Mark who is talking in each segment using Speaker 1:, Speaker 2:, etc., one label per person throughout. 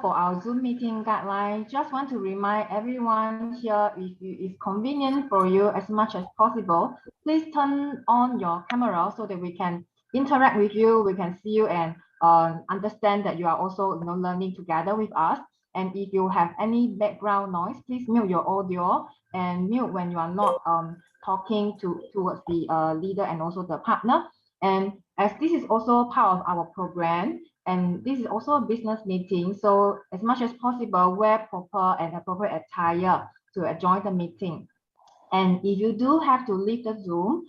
Speaker 1: for our Zoom meeting guideline, just want to remind everyone here, if it is convenient for you as much as possible, please turn on your camera so that we can interact with you, we can see you and understand that you are also learning together with us. And if you have any background noise, please mute your audio and mute when you are not talking towards the leader and also the partner. And as this is also part of our program, and this is also a business meeting, so as much as possible, wear proper and appropriate attire to join the meeting. And if you do have to leave the Zoom,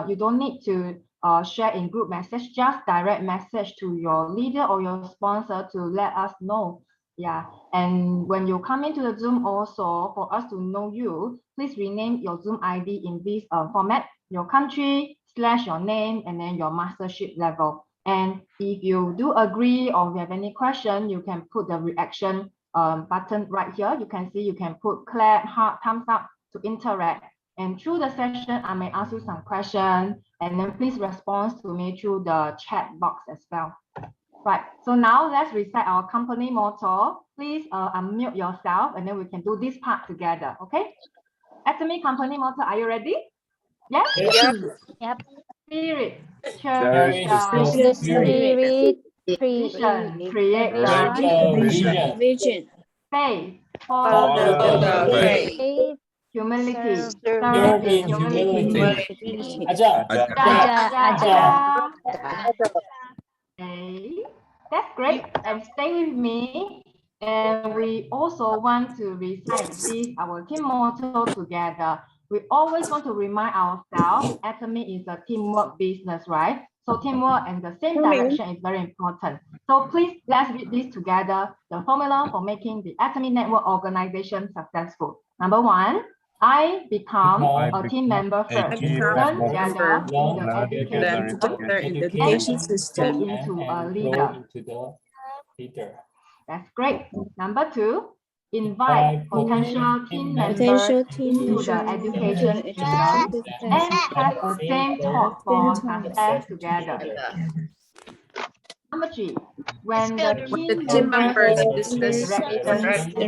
Speaker 1: you don't need to share in group message, just direct message to your leader or your sponsor to let us know. Yeah, and when you come into the Zoom also, for us to know you, please rename your Zoom ID in this format, your country / your name, and then your mastership level. And if you do agree or you have any question, you can put the reaction button right here. You can see you can put clap, heart, thumbs up to interact. And through the session, I may ask you some questions, and then please respond to me through the chat box as well. Right, so now let's recite our company motto. Please unmute yourself, and then we can do this part together, okay? Atomy company motto, are you ready? Yes?
Speaker 2: Yep.
Speaker 1: Spirit,
Speaker 2: Spirit,
Speaker 1: vision, create
Speaker 2: vision,
Speaker 1: faith,
Speaker 3: Follow the faith.
Speaker 2: faith,
Speaker 1: humility,
Speaker 2: serve
Speaker 1: with humility.
Speaker 2: Aja.
Speaker 1: Okay, that's great. And stay with me. And we also want to recite this, our team motto together. We always want to remind ourselves, Atomy is a teamwork business, right? So teamwork and the same direction is very important. So please, let's read this together. The formula for making the Atomy Network organization successful. Number one, I become a team member first. Learn together in the education system and into a leader. That's great. Number two, invite potential team members into the education system and have the same thought for success together. Number three, when the team members' business direction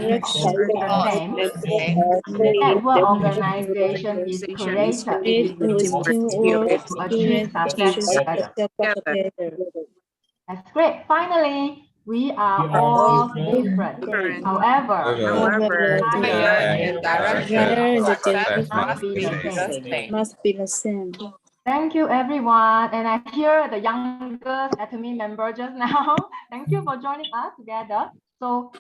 Speaker 1: is the same, network organization is created to achieve success together. That's great. Finally, we are all different. However,
Speaker 3: and direction of success
Speaker 2: must be the same.
Speaker 1: Thank you, everyone. And I hear the youngest Atomy member just now. Thank you for joining us together. So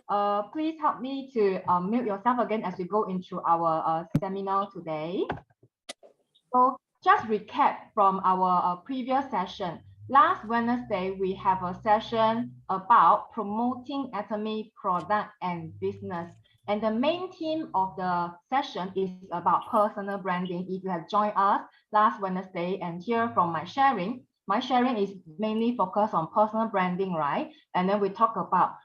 Speaker 1: please help me to mute yourself again as we go into our seminar today. So just recap from our previous session. Last Wednesday, we have a session about promoting Atomy product and business. And the main theme of the session is about personal branding. If you have joined us last Wednesday and hear from my sharing is mainly focused on personal branding, right? And then we talk about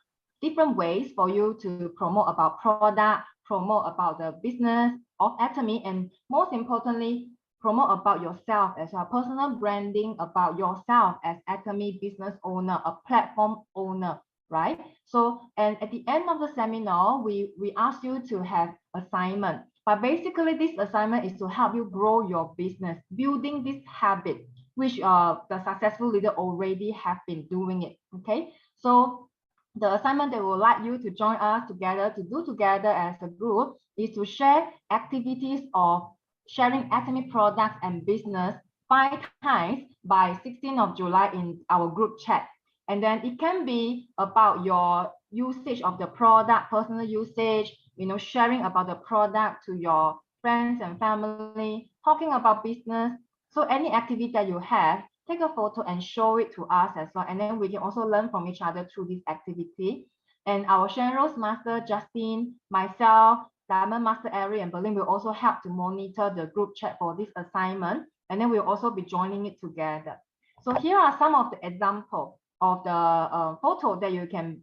Speaker 1: different ways for you to promote about product, promote about the business of Atomy, and most importantly, promote about yourself as well, personal branding about yourself as Atomy business owner, a platform owner, right? So, and at the end of the seminar, we ask you to have assignment, but basically this assignment is to help you grow your business, building this habit, which the successful leader already have been doing it, okay? So the assignment that we would like you to join us together to do together as a group is to share activities of sharing Atomy products and business 5 times by 16th of July in our group chat. And then it can be about your usage of the product, personal usage, sharing about the product to your friends and family, talking about business. So any activity that you have, take a photo and show it to us as well. And then we can also learn from each other through this activity. And our Shenrose Master, Justin, myself, Diamond Master Ari and Berlin will also help to monitor the group chat for this assignment, and then we'll also be joining it together. So here are some of the examples of the photo that you can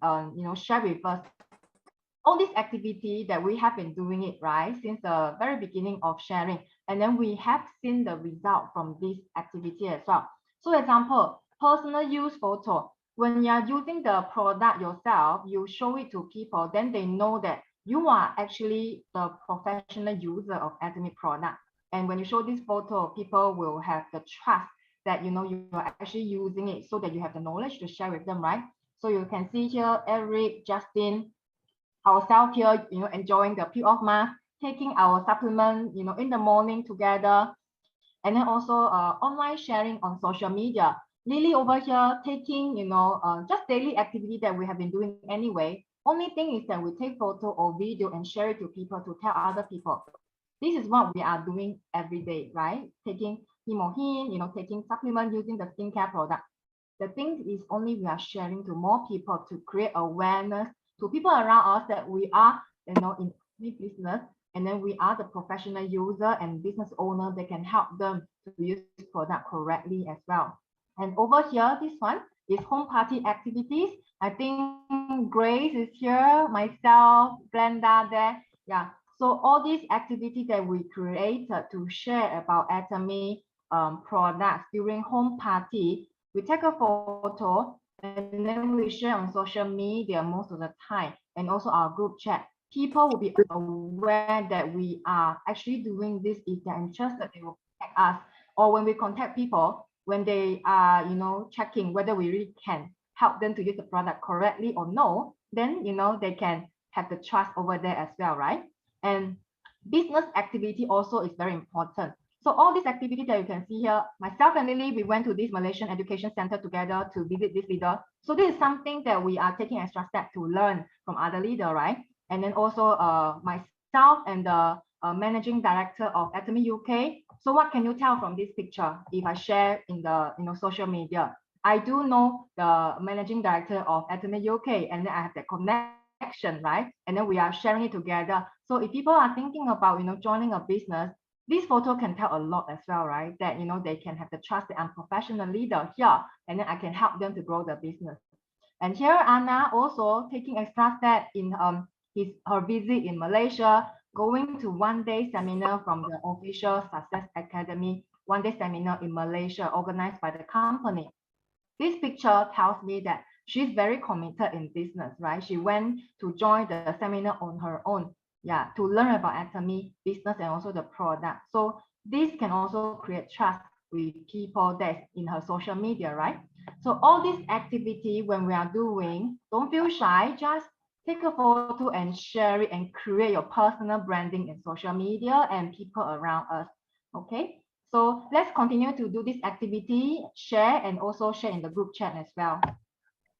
Speaker 1: share with us. All this activity that we have been doing it, right, since the very beginning of sharing, and then we have seen the result from this activity as well. So example, personal use photo. when you are using the product yourself, you show it to people, then they know that you are actually the professional user of Atomy product. And when you show this photo, people will have the trust that you are actually using it, so that you have the knowledge to share with them, right? So you can see here, Eric, Justin, ourselves here, enjoying the peel off mask, taking our supplement, in the morning together, and then also online sharing on social media. Lily over here taking, just daily activity that we have been doing anyway. Only thing is that we take photo or video and share it to people to tell other people. This is what we are doing every day, right? Taking hemohin, taking supplement using the skincare product. The thing is only we are sharing to more people to create awareness to people around us that we are, in business, and then we are the professional user and business owner that can help them to use product correctly as well. And over here, this one is home party activities. I think Grace is here, myself, Glenda there. Yeah. So all these activities that we created to share about Atomy products during home party, we take a photo and then we share on social media most of the time, and also our group chat. People will be aware that we are actually doing this. If they're interested, they will contact us. Or when we contact people, when they are, checking whether we really can help them to use the product correctly or no, then, they can have the trust over there as well, right? And business activity also is very important. So all these activities that you can see here, myself and Lily, we went to this Malaysian Education Center together to visit this leader. So this is something that we are taking extra step to learn from other leader, right? And then also myself and the managing director of Atomy UK. So what can you tell from this picture if I share in the social media? I do know the managing director of Atomy UK, and then I have that connection, right? And then we are sharing it together. So if people are thinking about joining a business, this photo can tell a lot as well, right? That they can have the trust that I'm a professional leader here, and then I can help them to grow the business. And here Anna also taking extra step in her visit in Malaysia, going to one-day seminar from the official Success Academy, one-day seminar in Malaysia organized by the company. This picture tells me that she's very committed in business, right? She went to join the seminar on her own, to learn about Atomy business and also the product. So this can also create trust with people that's in her social media, right? So all this activity, when we are doing, don't feel shy, just take a photo and share it and create your personal branding in social media and people around us, okay? So let's continue to do this activity, share, and also share in the group chat as well.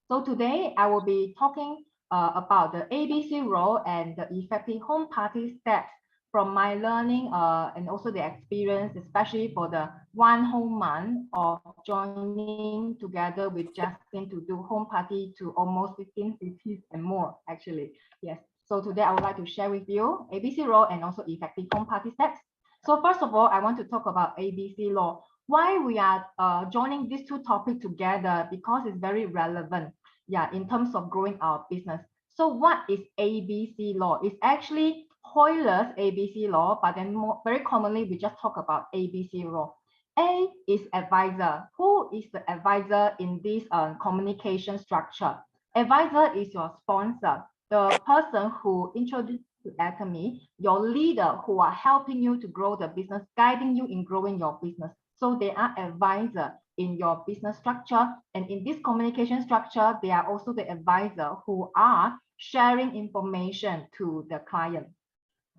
Speaker 1: So today I will be talking about the ABC role and the effective home party steps from my learning and also the experience, especially for the 1 whole month of joining together with Justin to do home party to almost 15 cities and more, actually. Yes. So today I would like to share with you ABC role and also effective home party steps. So first of all, I want to talk about ABC law. Why we are joining these two topics together? Because it's very relevant, in terms of growing our business. So what is ABC law? It's actually Hoyle's ABC law, but then very commonly we just talk about ABC law. A is advisor. Who is the advisor in this communication structure? Advisor is your sponsor, the person who introduced to Atomy, your leader who are helping you to grow the business, guiding you in growing your business. So they are advisor in your business structure. And in this communication structure, they are also the advisor who are sharing information to the client.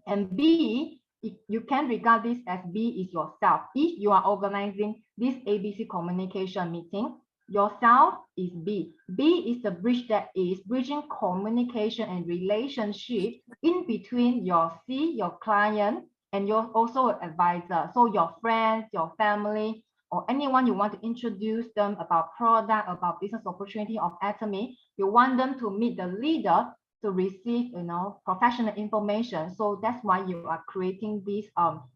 Speaker 1: And B, you can regard this as B is yourself. If you are organizing this ABC communication meeting, yourself is B. B is the bridge that is bridging communication and relationship in between your C, your client, and you're also an advisor. So your friends, your family, or anyone you want to introduce them about product, about business opportunity of Atomy, you want them to meet the leader to receive, professional information. So that's why you are creating this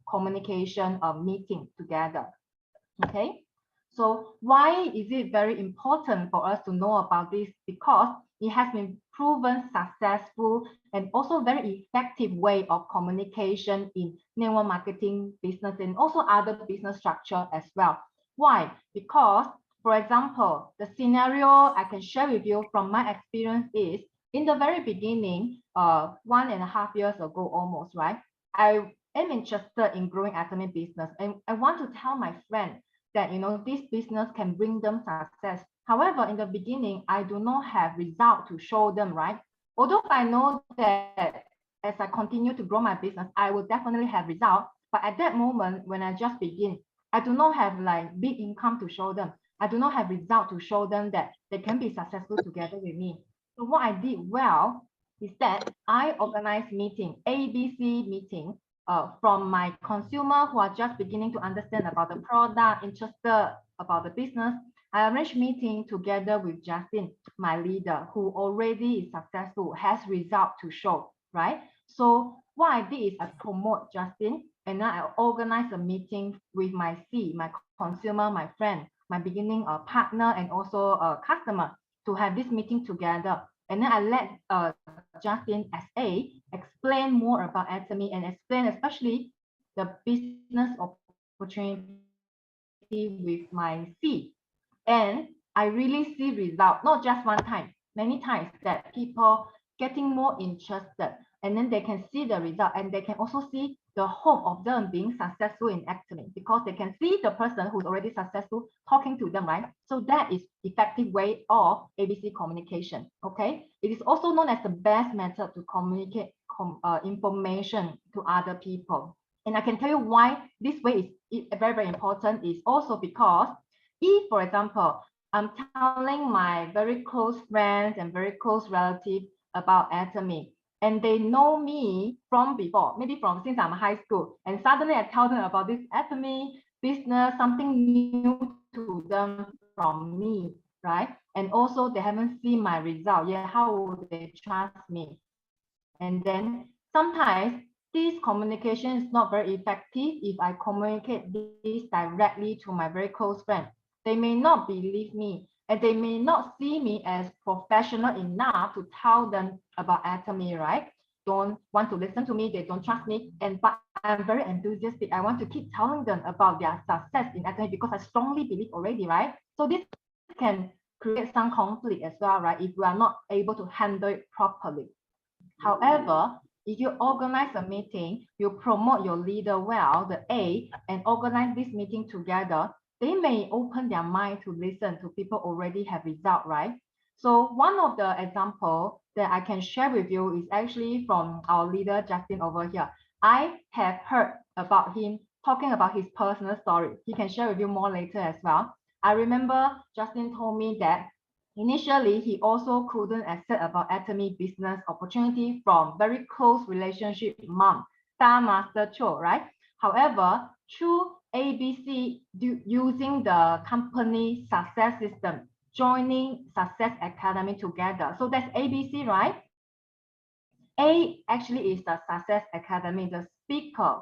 Speaker 1: communication meeting together. Okay. So why is it very important for us to know about this? Because it has been proven successful and also very effective way of communication in network marketing business and also other business structure as well. Why? Because For example, the scenario I can share with you from my experience is, in the very beginning, 1.5 years ago almost, right? I am interested in growing SME business, and I want to tell my friend that, you know, this business can bring them success. However, in the beginning, I do not have result to show them, right? Although I know that as I continue to grow my business, I will definitely have result. But at that moment, when I just begin, I do not have like big income to show them. I do not have result to show them that they can be successful together with me. So what I did well is that I organized meeting, ABC meeting, from my consumer who are just beginning to understand about the product, interested about the business. I arranged meeting together with Justin, my leader, who already is successful, has result to show, right? So what I did is I promote Justin, and then I organize a meeting with my C, my consumer, my friend, my beginning partner, and also a customer to have this meeting together. And then I let Justin as A explain more about SME and explain especially the business opportunity with my C. And I really see result, not just one time, many times, that people getting more interested, and then they can see the result, and they can also see the hope of them being successful in acting, because they can see the person who's already successful talking to them, right? So that is effective way of ABC communication. Okay, it is also known as the best method to communicate information to other people. And I can tell you why this way is very, very important, is also because if, for example, I'm telling my very close friends and very close relatives about SME, and they know me from before, maybe from since I'm high school, and suddenly I tell them about this SME business, something new to them from me, right? And also they haven't seen my result yet. How would they trust me? And then sometimes this communication is not very effective if I communicate this directly to my very close friend. They may not believe me, and they may not see me as professional enough to tell them about SME, right? Don't want to listen to me, they don't trust me, but I'm very enthusiastic. I want to keep telling them about their success in SME because I strongly believe already, right? So this can create some conflict as well, right? If we are not able to handle it properly. However, if you organize a meeting, you promote your leader well, the A, and organize this meeting together, they may open their mind to listen to people already have result, right? So one of the example that I can share with you is actually from our leader, Justin, over here. I have heard about him talking about his personal story. He can share with you more later as well. I remember Justin told me that initially, he also couldn't accept about SME business opportunity from very close relationship mom, Star Master Cho, right? However, through ABC using the company success system, joining Success Academy together. So that's ABC, right? A actually is the Success Academy, the speaker,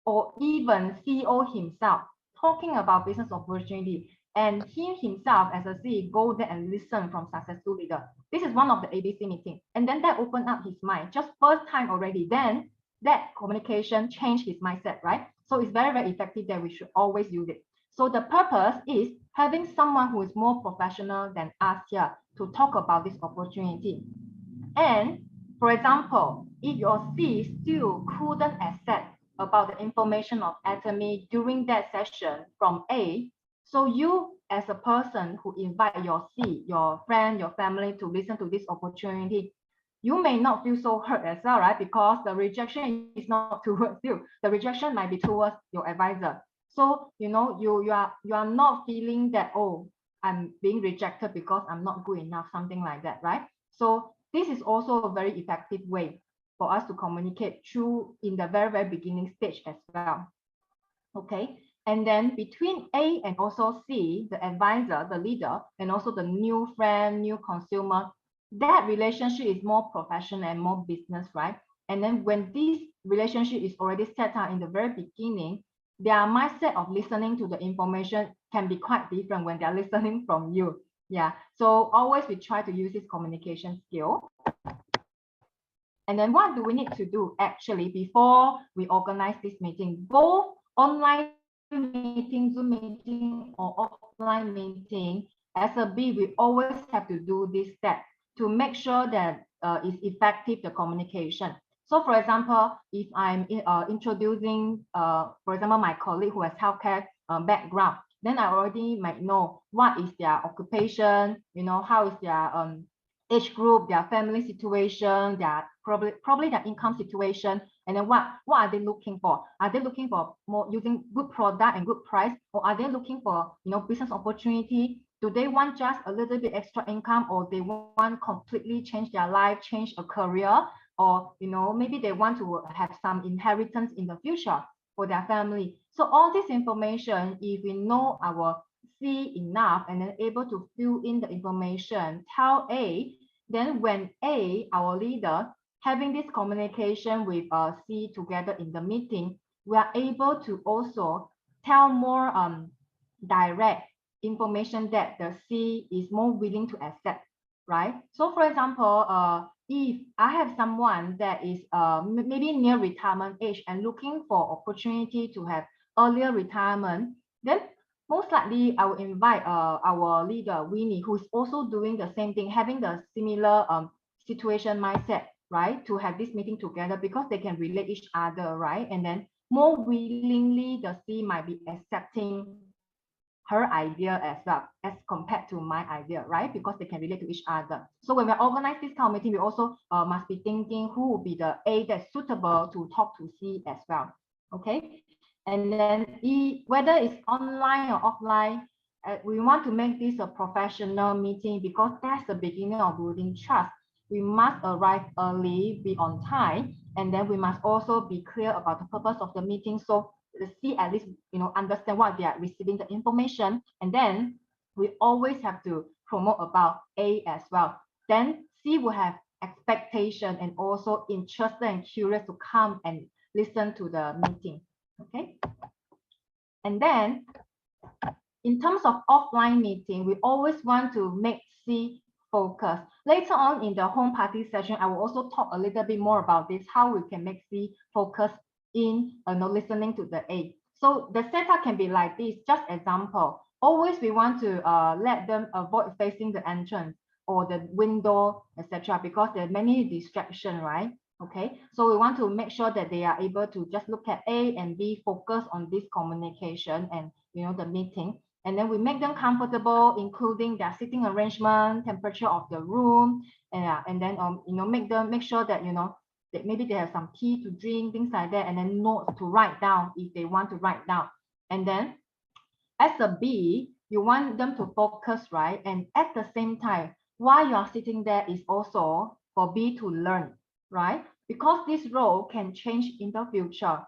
Speaker 1: or even CEO himself, talking about business opportunity. And he himself as a CEO go there and listen from successful leader. This is one of the ABC meeting. And then that opened up his mind, just first time already. Then that communication changed his mindset, right? So it's very, very effective that we should always use it. So the purpose is having someone who is more professional than us here to talk about this opportunity. And for example, if your C still couldn't accept about the information of SME during that session from A, so you as a person who invite your C, your friend, your family to listen to this opportunity, you may not feel so hurt as well, right? Because the rejection is not towards you. The rejection might be towards your advisor. So, you know, you are not feeling that, oh, I'm being rejected because I'm not good enough, something like that, right? So this is also a very effective way for us to communicate through in the very, very beginning stage as well. Okay. And then between A and also C, the advisor, the leader, and also the new friend, new consumer, that relationship is more professional and more business, right? And then when this relationship is already set out in the very beginning, their mindset of listening to the information can be quite different when they're listening from you. Yeah. So always we try to use this communication skill. And then what do we need to do actually before we organize this meeting? Both online meeting, Zoom meeting, or offline meeting, as a B, we always have to do this step to make sure that it's effective, the communication. So for example, if I'm introducing, for example, my colleague who has healthcare background, then I already might know what is their occupation, how is their age group, their family situation, their probably their income situation, and then what are they looking for? Are they looking for more using good product and good price, or are they looking for business opportunity? Do they want just a little bit extra income, or they want completely change their life, change a career, or maybe they want to have some inheritance in the future for their family? So all this information, if we know our C enough and then able to fill in the information, tell A, then when A, our leader, having this communication with C together in the meeting, we are able to also tell more direct information that the C is more willing to accept, right? So for example, if I have someone that is maybe near retirement age and looking for opportunity to have earlier retirement, then most likely I will invite our leader, Winnie, who is also doing the same thing, having the similar situation mindset, right? To have this meeting together because they can relate each other, right? And then more willingly, the C might be accepting her idea as well as compared to my idea, right? Because they can relate to each other. So when we organize this kind of meeting, we also must be thinking who will be the A that's suitable to talk to C as well, okay? And then E, whether it's online or offline, we want to make this a professional meeting because that's the beginning of building trust. We must arrive early, be on time, and then we must also be clear about the purpose of the meeting. So the C at least understand what they are receiving the information, and then we always have to promote about A as well. Then C will have expectation and also interested and curious to come and listen to the meeting. Okay. And then in terms of offline meeting, we always want to make C focus. Later on in the home party session, I will also talk a little bit more about this, how we can make C focus in listening to the A. So the setup can be like this, just example. Always we want to let them avoid facing the entrance or the window, etc., because there are many distractions, right? Okay, so we want to make sure that they are able to just look at A and B, focus on this communication and the meeting. And then we make them comfortable, including their sitting arrangement, temperature of the room, and then make sure that that maybe they have some tea to drink, things like that, and then notes to write down if they want to write down. And then as a B, you want them to focus, right? And at the same time, while you are sitting there is also for B to learn, right? Because this role can change in the future.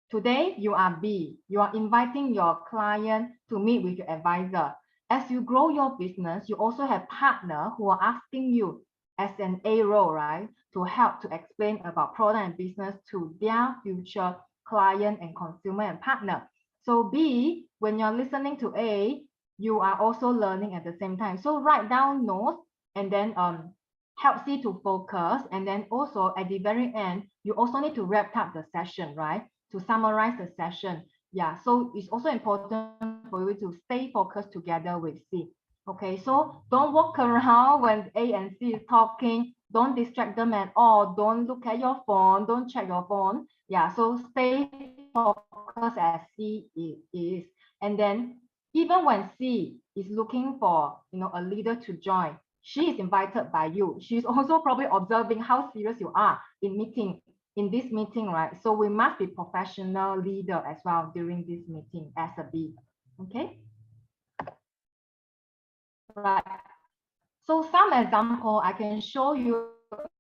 Speaker 1: Today, you are B. You are inviting your client to meet with your advisor. As you grow your business, you also have partners who are asking you as an A role, right? To help to explain about product and business to their future client and consumer and partner. So B, when you're listening to A, you are also learning at the same time. So write down notes and then helps you to focus. And then also at the very end, you also need to wrap up the session, right? To summarize the session. Yeah, so it's also important for you to stay focused together with C. Okay, so don't walk around when A and C is talking. Don't distract them at all. Don't look at your phone. Don't check your phone. Yeah, so stay focused as C is. And then even when C is looking for a leader to join, she is invited by you. She's also probably observing how serious you are in this meeting, right? So we must be professional leader as well during this meeting as a B. Okay. Right. So some example I can show you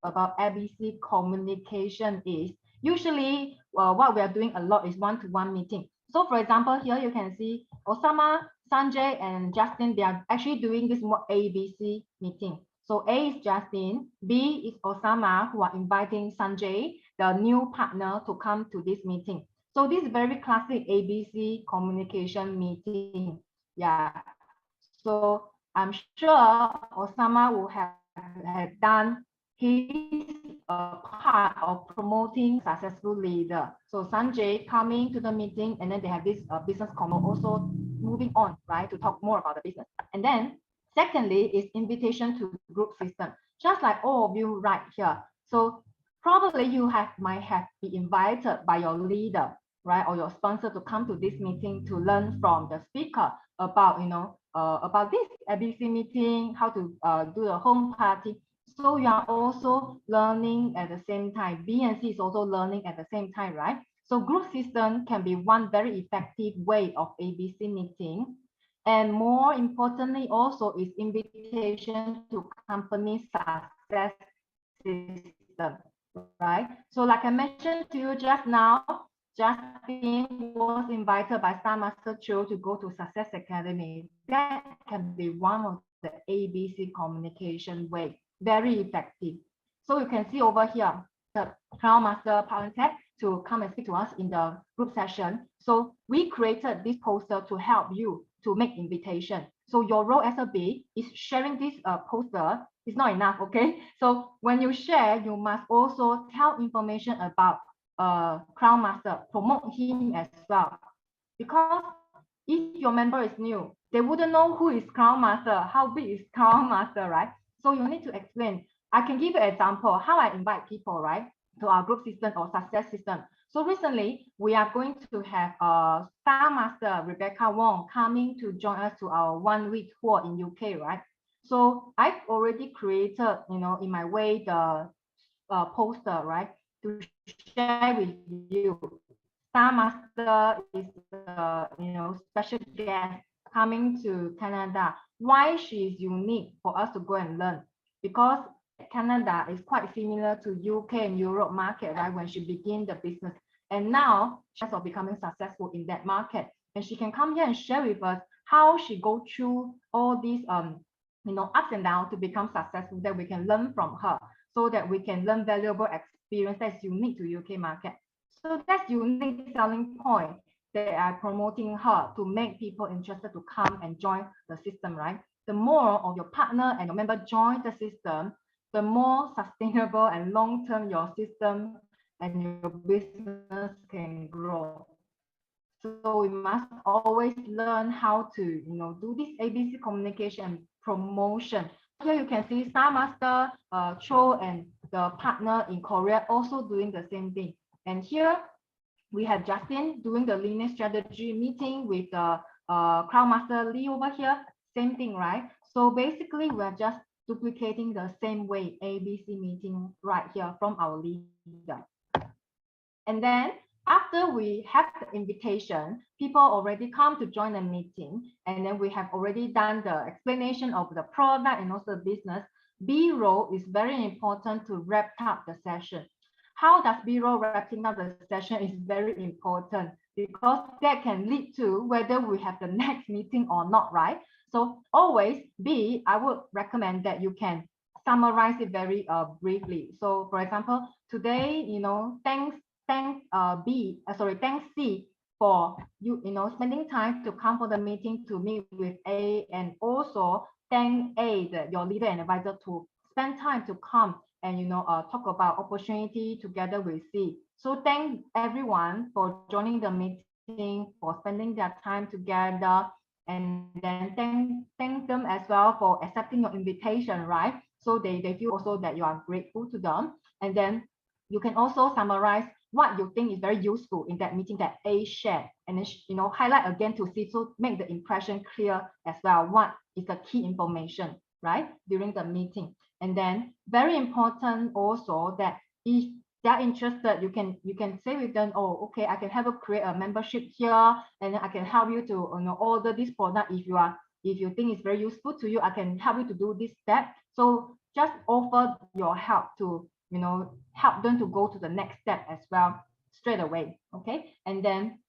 Speaker 1: about ABC communication is usually what we are doing a lot is one-to-one meeting. So for example, here you can see Osama, Sanjay, and Justin, they are actually doing this ABC meeting. So A is Justin, B is Osama, who are inviting Sanjay, the new partner, to come to this meeting. So this is very classic ABC communication meeting. Yeah. So I'm sure Osama will have done he's a part of promoting successful leader. So Sanjay coming to the meeting, and then they have this business combo also moving on, right, to talk more about the business. And then secondly is invitation to group system, just like all of you right here. So probably you might have been invited by your leader, right, or your sponsor to come to this meeting to learn from the speaker about, about this ABC meeting, how to do the home party. So you are also learning at the same time. B and C is also learning at the same time, right? So group system can be one very effective way of ABC meeting. And more importantly, also is invitation to company success system, right? So like I mentioned to you just now, Justin was invited by Star Master Cho to go to Success Academy. That can be one of the ABC communication way, very effective. So you can see over here, the Crown Master Palantek to come and speak to us in the group session. So we created this poster to help you to make invitation. So your role as a B is sharing this poster is not enough, okay? So when you share, you must also tell information about Crown Master, promote him as well. Because if your member is new, they wouldn't know who is Crown Master, how big is Crown Master, right? So you need to explain. I can give you an example how I invite people, right, to our group system or success system. So recently, we are going to have Star Master Rebecca Wong coming to join us to our 1 week tour in UK, right? So I've already created, in my way, the poster, right, to share with you. Star Master is special guest coming to Canada. Why she is unique for us to go and learn? Because Canada is quite similar to UK and Europe market, right? When she began the business, and now she's also becoming successful in that market, and she can come here and share with us how she go through all these ups and downs to become successful. That we can learn from her, so that we can learn valuable experience that's unique to UK market. So that's unique selling point that are promoting her to make people interested to come and join the system, right? The more of your partner and your member join the system, the more sustainable and long-term your system and your business can grow. So we must always learn how to, do this ABC communication and promotion. Here you can see Star Master, Cho, and the partner in Korea also doing the same thing. And here we have Justin doing the linear strategy meeting with the Crown Master Lee over here. Same thing, right? So basically, we're just duplicating the same way ABC meeting right here from our leader. And then after we have the invitation, people already come to join the meeting, and then we have already done the explanation of the product and also the business. B-roll is very important to wrap up the session. How does B-roll wrapping up the session is very important, because that can lead to whether we have the next meeting or not, right? So always B, I would recommend that you can summarize it very briefly. So for example, today, thanks C for you, spending time to come for the meeting to meet with A, and also thank A, your leader and advisor, to spend time to come and talk about opportunity together with C. So thank everyone for joining the meeting, for spending their time together, and then thank them as well for accepting your invitation, right? So they feel also that you are grateful to them. And then you can also summarize what you think is very useful in that meeting that A shared, and then highlight again to C, so make the impression clear as well. What is the key information, right, during the meeting? And then very important also that if they're interested, you can say with them, oh, okay, I can create a membership here, and then I can help you to order this product. If you think it's very useful to you, I can help you to do this step. So just offer your help to help them to go to the next step as well straight away. Okay, and then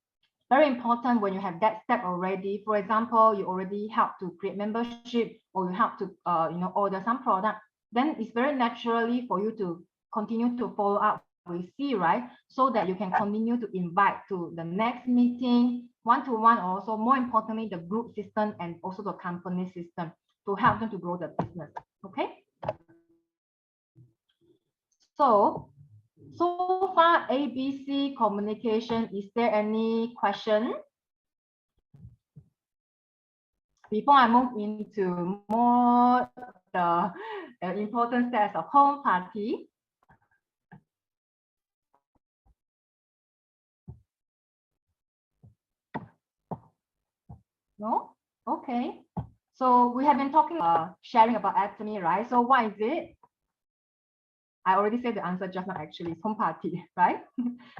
Speaker 1: very important, when you have that step already, for example, you already help to create membership, or you help to order some product, then it's very naturally for you to continue to follow up with C, right? So that you can continue to invite to the next meeting, one-to-one, also more importantly, the group system and also the company system, to help them to grow the business. Okay. So far, ABC communication, is there any question? Before I move into more the important steps of home party. No? Okay. So we have been talking sharing about atomy, right? So what is it? I already said the answer just now, actually, it's home party, right?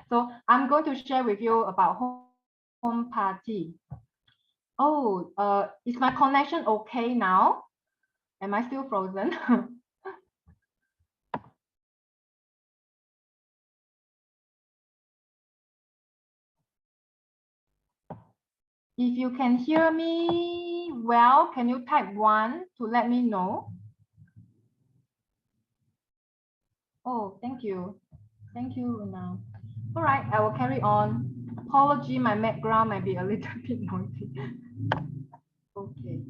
Speaker 1: So I'm going to share with you about home party. Oh, is my connection okay now? Am I still frozen? If you can hear me well, can you type 1 to let me know? Oh, thank you. Thank you, Runa. All right, I will carry on. Apology, my background might be a little bit noisy. Okay.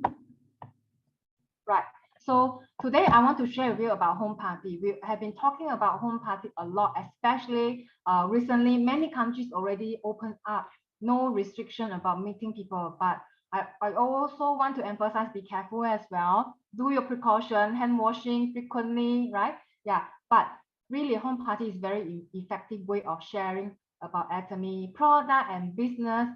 Speaker 1: Right. So today I want to share with you about home party. We have been talking about home party a lot, especially recently, many countries already opened up, no restriction about meeting people. But I also want to emphasize, be careful as well. Do your precaution, hand washing frequently, right? Yeah, but really home party is very effective way of sharing about atomy product and business,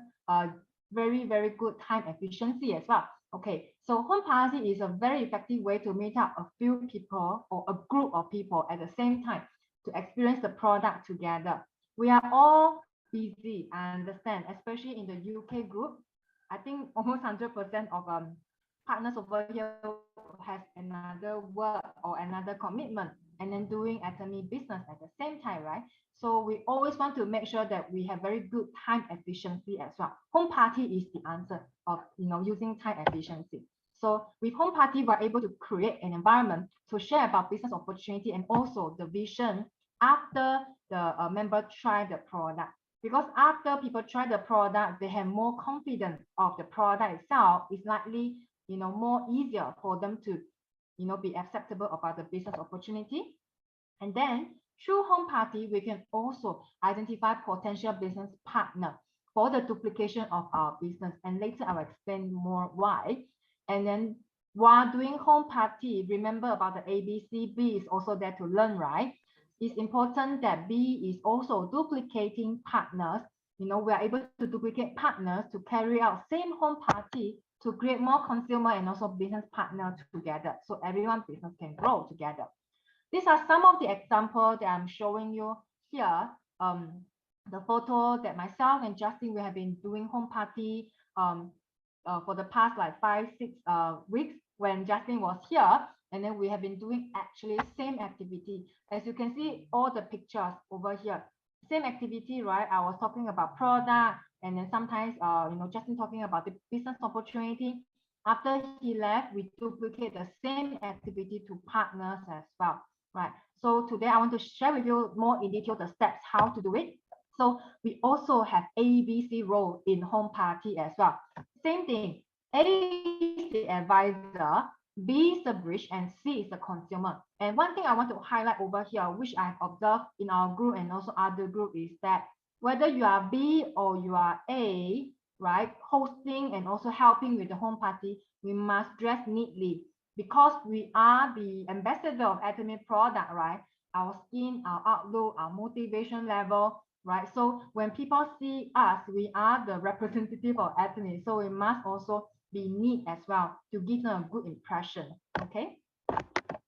Speaker 1: very, very good time efficiency as well. Okay, so home party is a very effective way to meet up a few people or a group of people at the same time to experience the product together. We are all busy, I understand, especially in the UK group. I think almost 100% of partners over here has another work or another commitment and then doing atomy business at the same time, right? So we always want to make sure that we have very good time efficiency as well. Home party is the answer of using time efficiency. So with home party, we're able to create an environment to share about business opportunity and also the vision after the member try the product. Because after people try the product, they have more confidence of the product itself. It's likely more easier for them to be acceptable about the business opportunity. And then through home party, we can also identify potential business partner for the duplication of our business. And later I will explain more why. And then while doing home party, remember about the ABC. B is also there to learn, right? It's important that B is also duplicating partners. We are able to duplicate partners to carry out same home party to create more consumer and also business partners together. So everyone's business can grow together. These are some of the examples that I'm showing you here. The photo that myself and Justin, we have been doing home party for the past like 5-6 weeks when Justin was here. And then we have been doing actually same activity. As you can see, all the pictures over here, same activity, right? I was talking about product, and then sometimes, Justin talking about the business opportunity. After he left, we duplicate the same activity to partners as well, right? So today I want to share with you more in detail the steps how to do it. So we also have ABC role in home party as well. Same thing. A is the advisor, B is the bridge, and C is the consumer. And one thing I want to highlight over here, which I've observed in our group and also other group, is that whether you are B or you are A, right, hosting and also helping with the home party, we must dress neatly because we are the ambassador of atomy product, right? Our skin, our outlook, our motivation level, right? So when people see us, we are the representative of atomy. So we must also be neat as well to give them a good impression. Okay.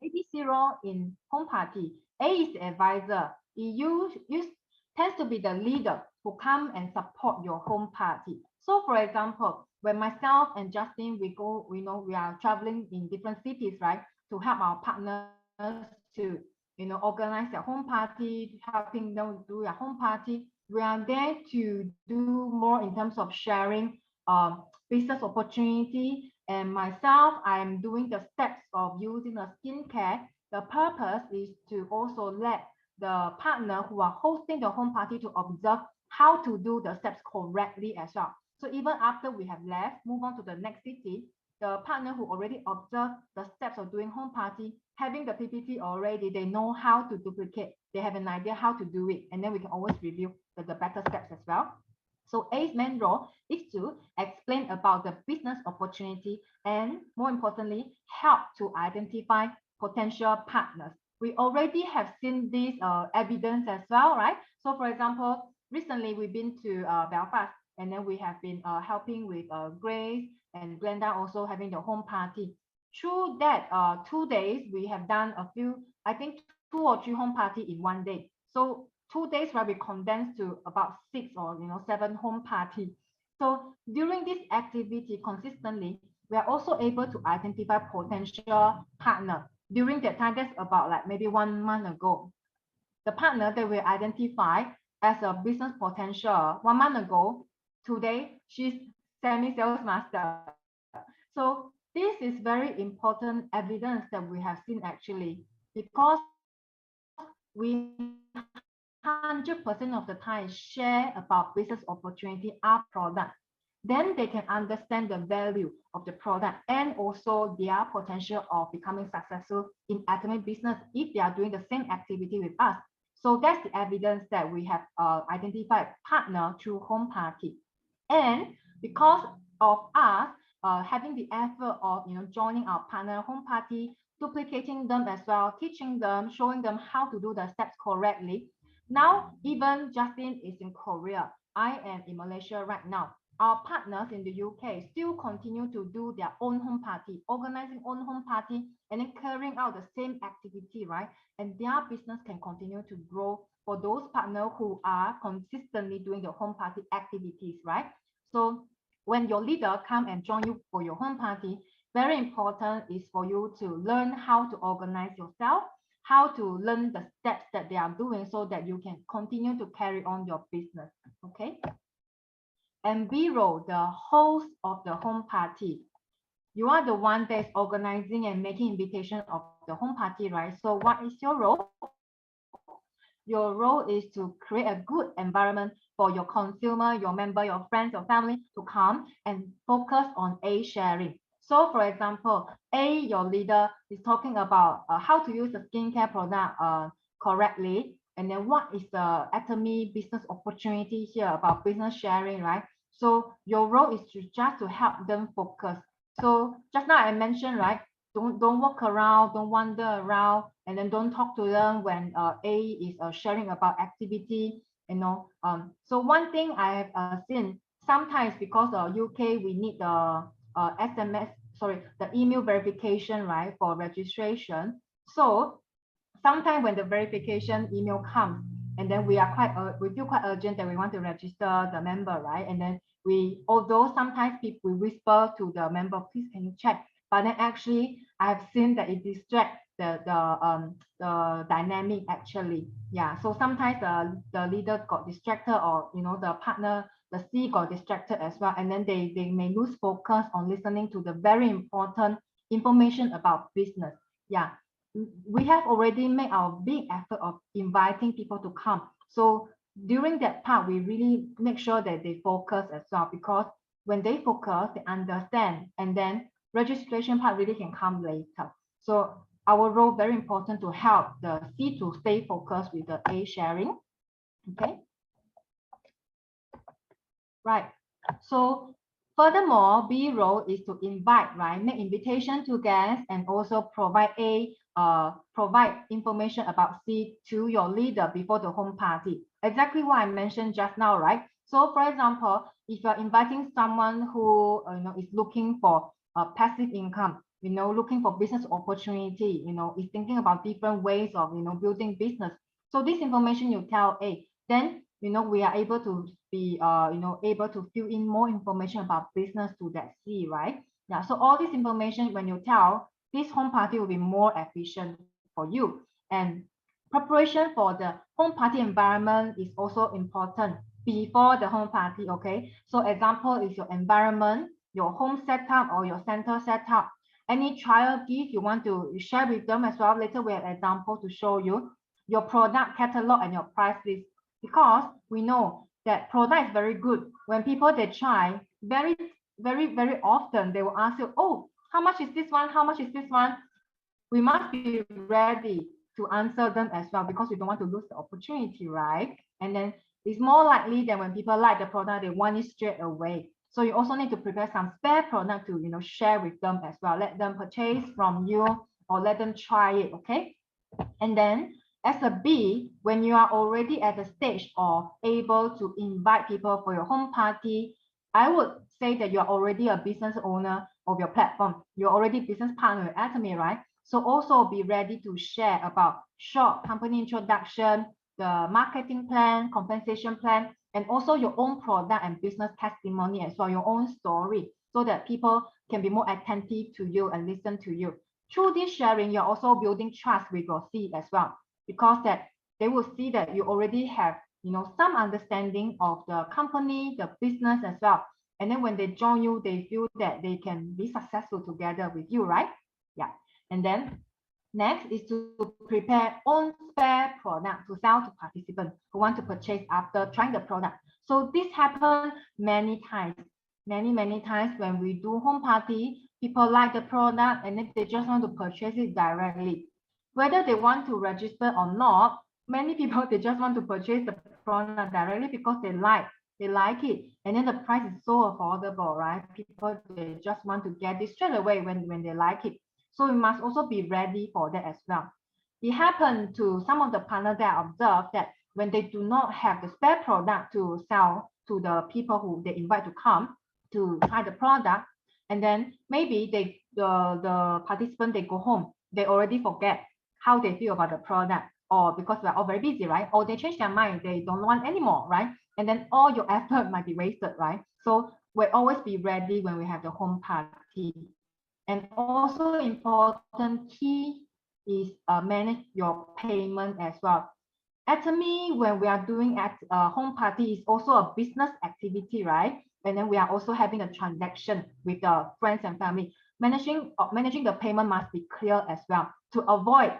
Speaker 1: ABC role in home party. A is the advisor. It tends to be the leader who come and support your home party. So for example, when myself and Justin, we are traveling in different cities, right, to help our partners to organize their home party, helping them do their home party. We are there to do more in terms of sharing business opportunity. And myself, I'm doing the steps of using the skincare. The purpose is to also let the partner who are hosting the home party to observe how to do the steps correctly as well. So even after we have left, move on to the next city, the partner who already observed the steps of doing home party having the PPT already, they know how to duplicate. They have an idea how to do it. And then we can always review the better steps as well. So A's main role is to explain about the business opportunity and, more importantly, help to identify potential partners. We already have seen this evidence as well, right? So for example, recently we've been to Belfast, and then we have been helping with Grace and Glenda also having the home party. Through that 2 days, we have done a few, I think 2 or 3 home party in 1 day. So 2 days where we condensed to about 6 or 7 home party. So during this activity consistently, we are also able to identify potential partner. During that time, that's about like maybe 1 month ago. The partner that we identify as a business potential 1 month ago, today she's semi-sales master. So this is very important evidence that we have seen actually, because we 100% of the time share about business opportunity, our product. Then they can understand the value of the product and also their potential of becoming successful in atomic business if they are doing the same activity with us. So that's the evidence that we have identified partner through home party. And because of us having the effort of joining our partner home party, duplicating them as well, teaching them, showing them how to do the steps correctly. Now, even Justin is in Korea. I am in Malaysia right now. Our partners in the UK still continue to do their own home party, organizing own home party, and then carrying out the same activity, right? And their business can continue to grow for those partners who are consistently doing the home party activities, right? So when your leader come and join you for your home party, very important is for you to learn how to organize yourself, how to learn the steps that they are doing so that you can continue to carry on your business, okay? And B role, the host of the home party. You are the one that's organizing and making invitation of the home party, right? So what is your role? Your role is to create a good environment for your consumer, your member, your friends, your family to come and focus on A, sharing. So for example, A, your leader is talking about how to use the skincare product correctly. And then what is the atomy business opportunity here about business sharing, right? So your role is just to help them focus. So just now I mentioned, right? Don't walk around, don't wander around, and then don't talk to them when A is sharing about activity, So one thing I have seen sometimes because of UK, we need the the email verification, right, for registration. So sometimes when the verification email comes, and then we feel quite urgent that we want to register the member, right? And then although sometimes people whisper to the member, please can you check? But then actually, I have seen that it distracts the dynamic actually. Yeah. So sometimes the leader got distracted, or the partner, the C got distracted as well, and then they may lose focus on listening to the very important information about business. Yeah. We have already made our big effort of inviting people to come. So during that part, we really make sure that they focus as well, because when they focus, they understand, and then registration part really can come later. So our role very important to help the C to stay focused with the A sharing. Okay. Right. So furthermore, B role is to invite, right? Make invitation to guests and also provide provide information about C to your leader before the home party. Exactly what I mentioned just now, right? So for example, if you're inviting someone who is looking for passive income, looking for business opportunity, is thinking about different ways of building business. So this information you tell A, then we are able to be able to fill in more information about business to that C, right? Yeah. So all this information, when you tell, this home party will be more efficient for you. And preparation for the home party environment is also important before the home party. Okay. So example is your environment, your home setup or your center setup. Any trial gift you want to share with them as well. Later we have an example to show you your product catalog and your price list, because we know that product is very good. When people they try, very often they will ask you, oh, how much is this one? How much is this one? we must be ready to answer them as well, because we don't want to lose the opportunity, right? And then it's more likely that when people like the product, they want it straight away. So you also need to prepare some spare product to, share with them as well. Let them purchase from you or let them try it, okay? And then as a B, when you are already at the stage of able to invite people for your home party, I would say that you're already a business owner of your platform. You're already business partner with Atomy, right? So also be ready to share about short company introduction, the marketing plan, compensation plan, and also your own product and business testimony as well, your own story, so that people can be more attentive to you and listen to you. Through this sharing, you're also building trust with your seed as well, because that they will see that you already have, some understanding of the company, the business as well. And then when they join you, they feel that they can be successful together with you, right? Yeah. And then next is to prepare own spare product to sell to participants who want to purchase after trying the product. So this happens many times, many times when we do home party. People like the product and then they just want to purchase it directly. Whether they want to register or not, many people, they just want to purchase the product directly because they like it. And then the price is so affordable, right? People, they just want to get it straight away when they like it. So we must also be ready for that as well. It happened to some of the partners that I observed that when they do not have the spare product to sell to the people who they invite to come to try the product, and then maybe the participant, they go home, they already forget how they feel about the product, or because we're all very busy, right? Or they change their mind, they don't want anymore, right? And then all your effort might be wasted, right? So we'll always be ready when we have the home party. And also important key is manage your payment as well. Atomy, when we are doing at home party, is also a business activity, right? And then we are also having a transaction with the friends and family. Managing the payment must be clear as well to avoid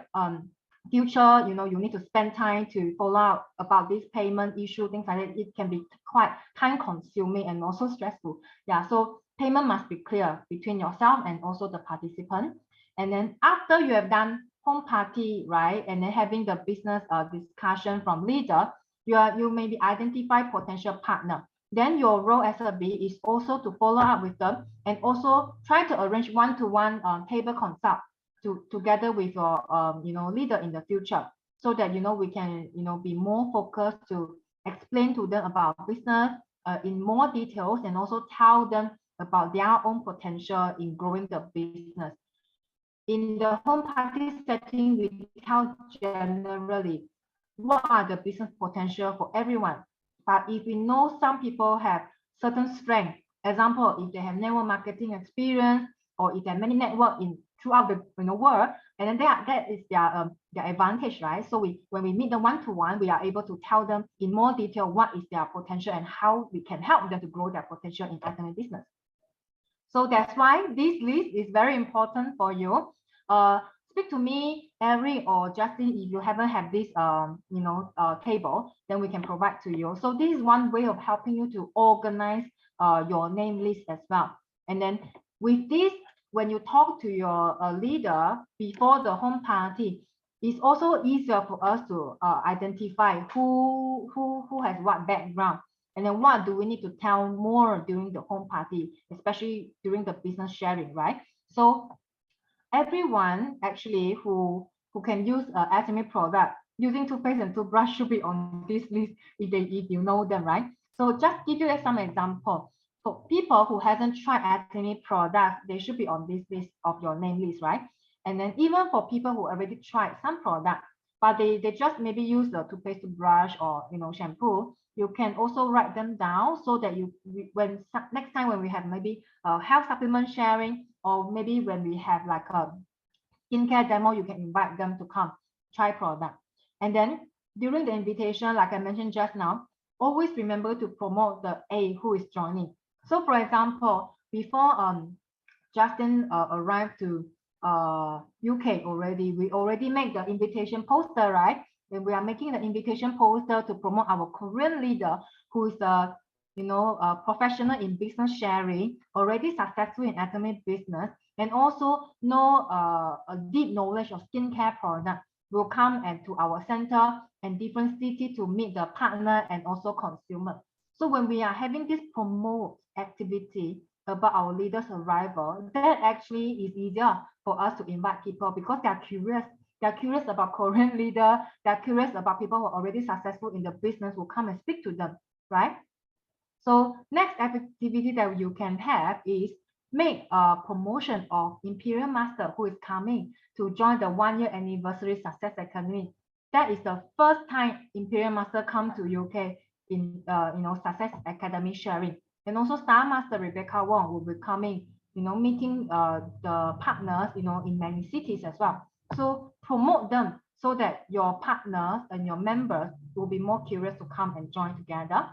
Speaker 1: future, you need to spend time to follow out about this payment issue, things like that. It can be quite time consuming and also stressful. Yeah, so payment must be clear between yourself and also the participant. And then after you have done home party, right, and then having the business discussion from leader, you maybe identify potential partner. Then your role as a B is also to follow up with them and also try to arrange one-to-one table consult together with your leader in the future, so that we can be more focused to explain to them about business in more details, and also tell them about their own potential in growing the business. In the home party setting, we tell generally what are the business potential for everyone. But if we know some people have certain strength, example, if they have network marketing experience, or if they have many network throughout the world, and then that is their advantage, right? So when we meet them one-to-one, we are able to tell them in more detail what is their potential and how we can help them to grow their potential in academic business. So that's why this list is very important for you. Speak to me, Eric or Justin, if you haven't had this table, then we can provide to you. So this is one way of helping you to organize your name list as well. And then with this, when you talk to your leader before the home party, it's also easier for us to identify who has what background, and then what do we need to tell more during the home party, especially during the business sharing, right? So everyone actually who can use Atomy product using toothpaste and toothbrush should be on this list if you know them, right? So just give you some example. For people who hasn't tried Atomy product, they should be on this list of your name list, right? And then even for people who already tried some product, but they just maybe use the toothpaste, toothbrush, or shampoo, you can also write them down, so that when next time when we have maybe health supplement sharing, or maybe when we have like a skincare demo, you can invite them to come try product. And then during the invitation, like I mentioned just now, always remember to promote the A who is joining. So for example, before Justin arrived to UK already, we already made the invitation poster, right? And we are making the invitation poster to promote our Korean leader, who is professional in business sharing, already successful in atomic business, and also know a deep knowledge of skincare product will come and to our center and different city to meet the partner and also consumer. So when we are having this promote activity about our leaders' arrival, that actually is easier for us to invite people because they are curious. They're curious about Korean leader. They're curious about people who are already successful in the business will come and speak to them, right? So next activity that you can have is make a promotion of Imperial Master who is coming to join the 1-year anniversary Success Academy. That is the first time Imperial Master come to UK in Success Academy sharing. And also Star Master Rebecca Wong will be coming, meeting the partners, in many cities as well. So promote them so that your partners and your members will be more curious to come and join together.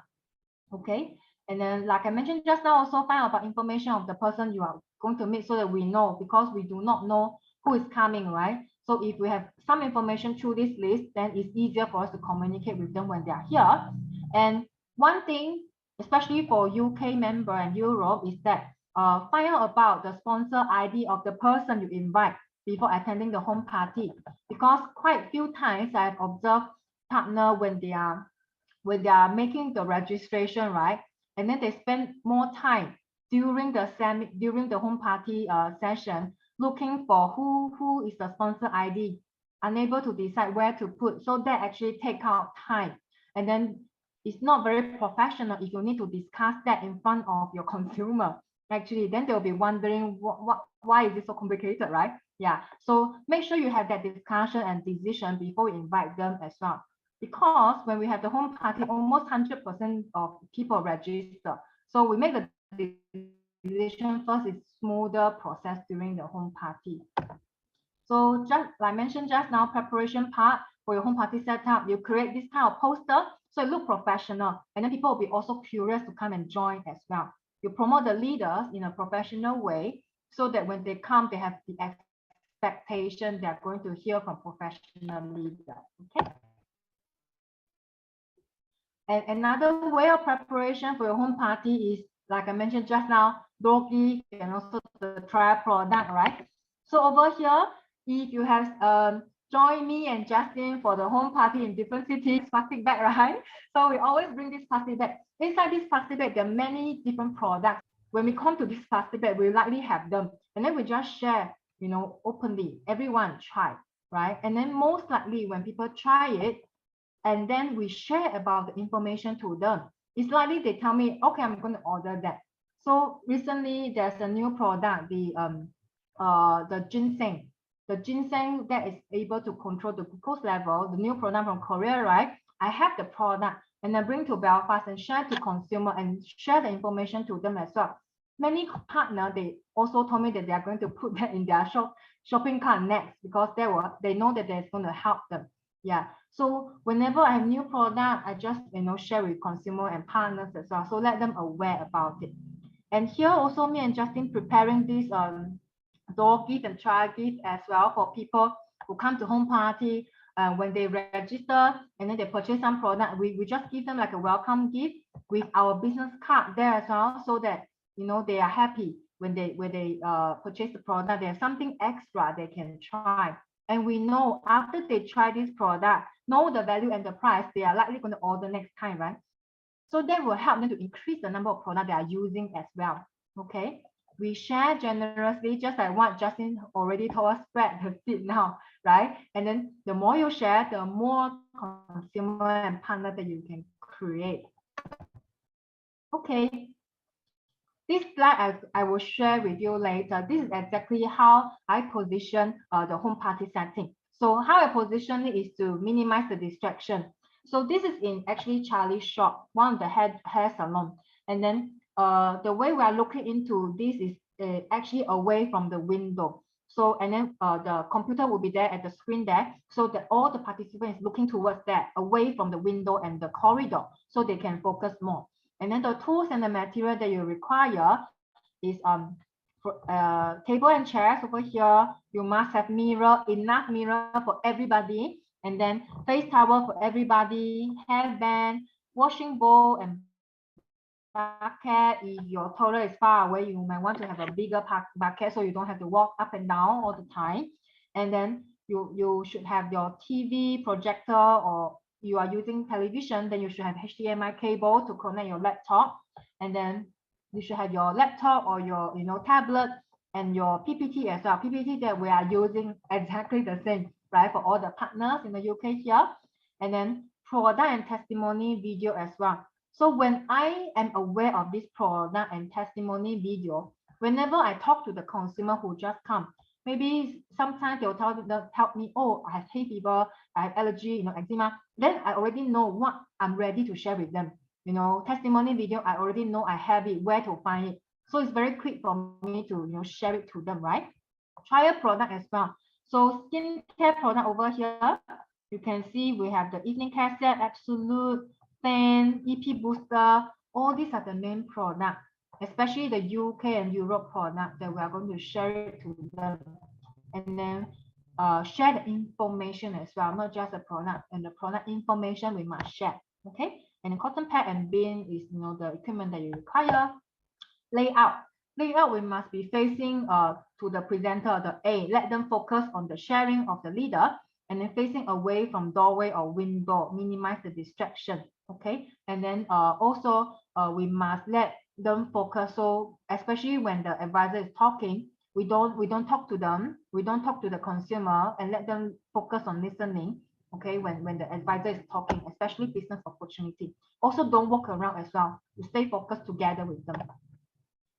Speaker 1: Okay, and then like I mentioned just now, also find out about information of the person you are going to meet so that we know, because we do not know who is coming, right? So if we have some information through this list, then it's easier for us to communicate with them when they are here. And one thing, especially for UK member and Europe, is that find out about the sponsor ID of the person you invite before attending the home party, because quite a few times I've observed partner when they are making the registration, right? And then they spend more time during the home party session looking for who is the sponsor ID, unable to decide where to put. So that actually take out time. And then it's not very professional if you need to discuss that in front of your consumer. Actually, then they'll be wondering why is it so complicated, right? Yeah. So make sure you have that discussion and decision before you invite them as well. Because when we have the home party, almost 100% of people register. So we make the decision first, it's smoother process during the home party. So just like I mentioned just now, preparation part for your home party setup, you create this kind of poster so it look professional, and then people will be also curious to come and join as well. You promote the leaders in a professional way so that when they come, they have the expectation they're going to hear from professional leaders. Okay. And another way of preparation for your home party is, like I mentioned just now, door gift and also the trial product, right? So over here, if you have joined me and Justin for the home party in different cities, plastic bag, right? So we always bring this plastic bag. Inside this plastic bag, there are many different products. When we come to this plastic bag, we likely have them. And then we just share, openly, everyone try, right? And then most likely when people try it, and then we share about the information to them, it's likely they tell me, okay, I'm going to order that. So recently there's a new product, the ginseng. The ginseng that is able to control the glucose level, the new product from Korea, right? I have the product and I bring to Belfast and share to consumer and share the information to them as well. Many partners, they also told me that they are going to put that in their shopping cart next, because they know that that's going to help them. Yeah. So whenever I have new product, I just share with consumer and partners as well. So let them aware about it. And here also me and Justin preparing this door gift and trial gift as well for people who come to home party. When they register and then they purchase some product, we just give them like a welcome gift with our business card there as well, so that they are happy when they purchase the product. There's something extra they can try. And we know after they try this product, know the value and the price, they are likely going to order next time, right? So that will help them to increase the number of products they are using as well. Okay. We share generously, just like what Justin already told us, spread the seed now, right? And then the more you share, the more consumer and partner that you can create. Okay. This slide I will share with you later. This is exactly how I position the home party setting. So how I position it is to minimize the distraction. So this is in actually Charlie's shop, one of the hair salon. And then the way we are looking into this is actually away from the window. So, and then the computer will be there at the screen there, so that all the participants looking towards that, away from the window and the corridor, so they can focus more. And then the tools and the material that you require is for table and chairs over here. You must have enough mirror for everybody, and then face towel for everybody, hairband, washing bowl, and bucket. If your toilet is far away, you might want to have a bigger bucket so you don't have to walk up and down all the time. And then you should have your TV projector, or you are using television, then you should have HDMI cable to connect your laptop. And then you should have your laptop or your tablet and your PPT as well. PPT that we are using exactly the same, right, for all the partners in the UK here. And then product and testimony video as well. So when I am aware of this product and testimony video, whenever I talk to the consumer who just come, maybe sometimes they'll tell me, oh, I have hay fever, I have allergy, eczema. Then I already know what I'm ready to share with them. Testimony video, I already know I have it, where to find it. So it's very quick for me to share it to them, right? Trial product as well. So skincare product over here, you can see we have the evening care set, Absolute, Fan, EP Booster. All these are the main product, especially the UK and Europe product that we are going to share it to them. And then share the information as well, not just the product, and the product information we must share. Okay. And the cotton pad and bin is the equipment that you require. Layout, we must be facing to the presenter, the A. Let them focus on the sharing of the leader, and then facing away from doorway or window, minimize the distraction. Okay. And then also we must let them focus. So especially when the advisor is talking, we don't talk to them, we don't talk to the consumer, and let them focus on listening. Okay, when the advisor is talking, especially business opportunity. Also, don't walk around as well. You stay focused together with them.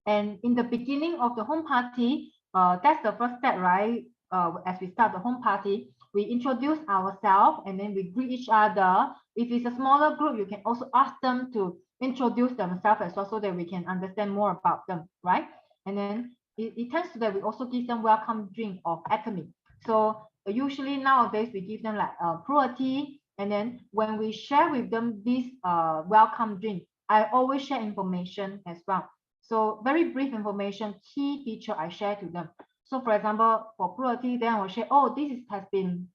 Speaker 1: And in the beginning of the home party, that's the first step, right? As we start the home party, we introduce ourselves and then we greet each other. If it's a smaller group, you can also ask them to introduce themselves as well so that we can understand more about them, right? And then it tends to that we also give them welcome drink of Atomy. So usually nowadays we give them like Pro-Tea, and then when we share with them this welcome drink, I always share information as well. So very brief information, key feature I share to them. So for example, for Pro-Tea, then I will share, oh, this has been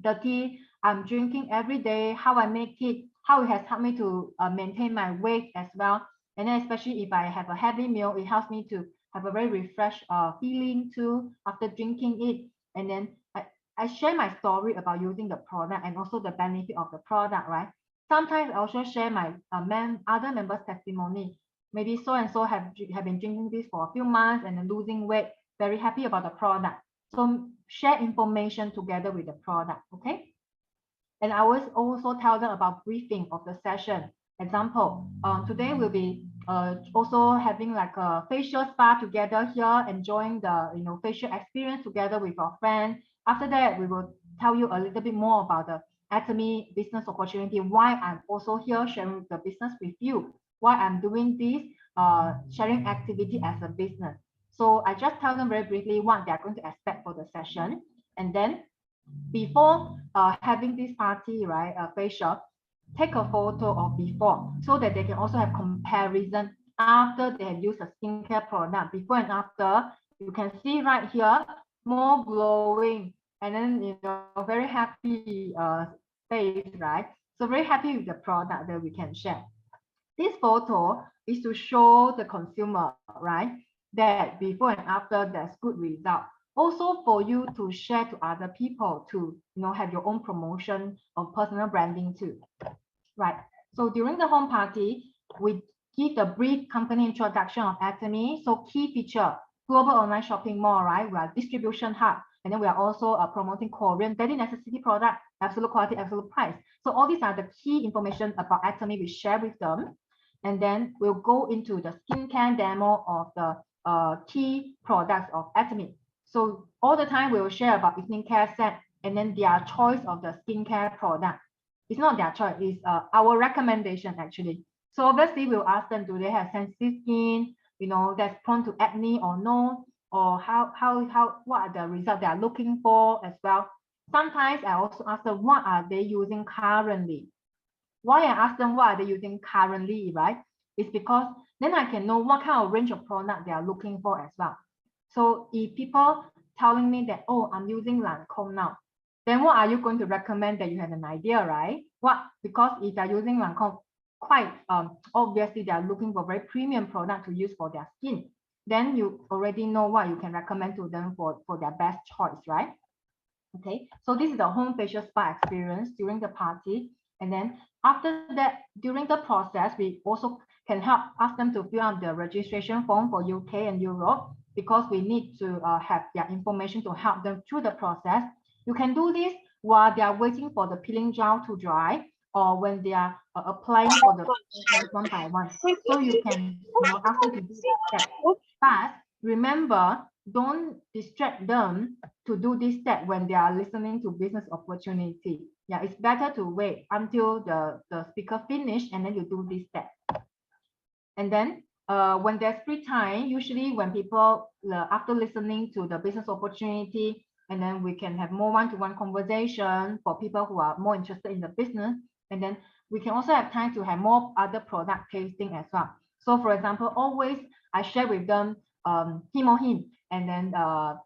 Speaker 1: the tea I'm drinking every day, how I make it, how it has helped me to maintain my weight as well. And then especially if I have a heavy meal, it helps me to have a very refreshed feeling too after drinking it. And then I share my story about using the product and also the benefit of the product, right? Sometimes I also share my other members' testimony. Maybe so and so have been drinking this for a few months and then losing weight, very happy about the product. So share information together with the product, okay? And I always also tell them about briefing of the session. Example, today we'll be also having like a facial spa together here, enjoying the facial experience together with our friend. After that, we will tell you a little bit more about the Atomy business opportunity, why I'm also here sharing the business with you, why I'm doing this sharing activity as a business. So I just tell them very briefly what they're going to expect for the session. And then before having this party, right, facial, take a photo of before so that they can also have comparison after they have used a skincare product. Before and after, you can see right here, more glowing, and then very happy face, right? So very happy with the product that we can share. This photo is to show the consumer, right, that before and after there's good result. Also for you to share to other people to have your own promotion of personal branding too, right? So during the home party, we give the brief company introduction of Atomy. So key feature, global online shopping mall, right? We are distribution hub, and then we are also promoting Korean daily necessity product, absolute quality, absolute price. So all these are the key information about Atomy we share with them. And then we'll go into the skincare demo of the key products of Atomy. So all the time we will share about evening care set and then their choice of the skincare product. It's not their choice, it's our recommendation actually. So obviously we'll ask them, do they have sensitive skin, that's prone to acne or no, or what are the results they are looking for as well. Sometimes I also ask them, what are they using currently? Why I ask them what are they using currently, right? It's because then I can know what kind of range of product they are looking for as well. So if people telling me that, oh, I'm using Lancome now, then what are you going to recommend that you have an idea, right? What? Because if you're using Lancome, quite obviously they are looking for very premium product to use for their skin, then you already know what you can recommend to them for their best choice, right? Okay, so this is the home facial spa experience during the party. And then after that, during the process, we also can ask them to fill out the registration form for UK and Europe, because we need to have their information to help them through the process. You can do this while they are waiting for the peeling gel to dry, or when they are applying for the one by one. So you can ask them to do that. But remember, don't distract them to do this step when they are listening to business opportunity. Yeah, it's better to wait until the speaker finish and then you do this step. And then when there's free time, usually when people, after listening to the business opportunity, and then we can have more one-to-one conversation for people who are more interested in the business. And then we can also have time to have more other product tasting as well. So for example, always I share with them Him and then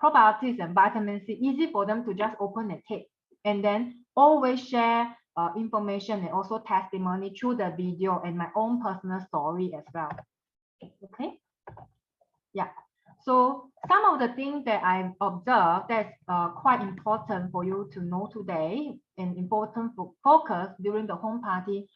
Speaker 1: probiotics and vitamin C, easy for them to just open and take. And then always share information and also testimony through the video and my own personal story as well. Okay. Yeah. So some of the things that I've observed that's quite important for you to know today and important for focus during the home party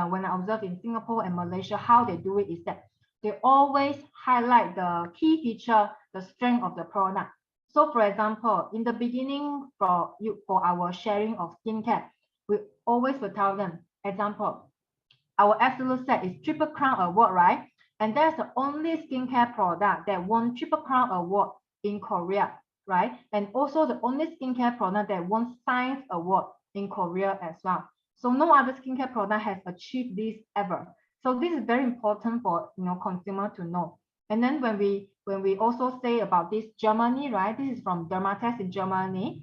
Speaker 1: when I observe in Singapore and Malaysia, how they do it is that they always highlight the key feature, the strength of the product. So for example, in the beginning for our sharing of skincare, we always will tell them, example, our Absolute Set is Triple Crown Award, right? And that's the only skincare product that won Triple Crown Award in Korea, right? And also the only skincare product that won Science Award in Korea as well. So no other skincare product has achieved this ever. So this is very important for consumer to know. And then when we also say about this Germany, right? This is from Dermatest in Germany,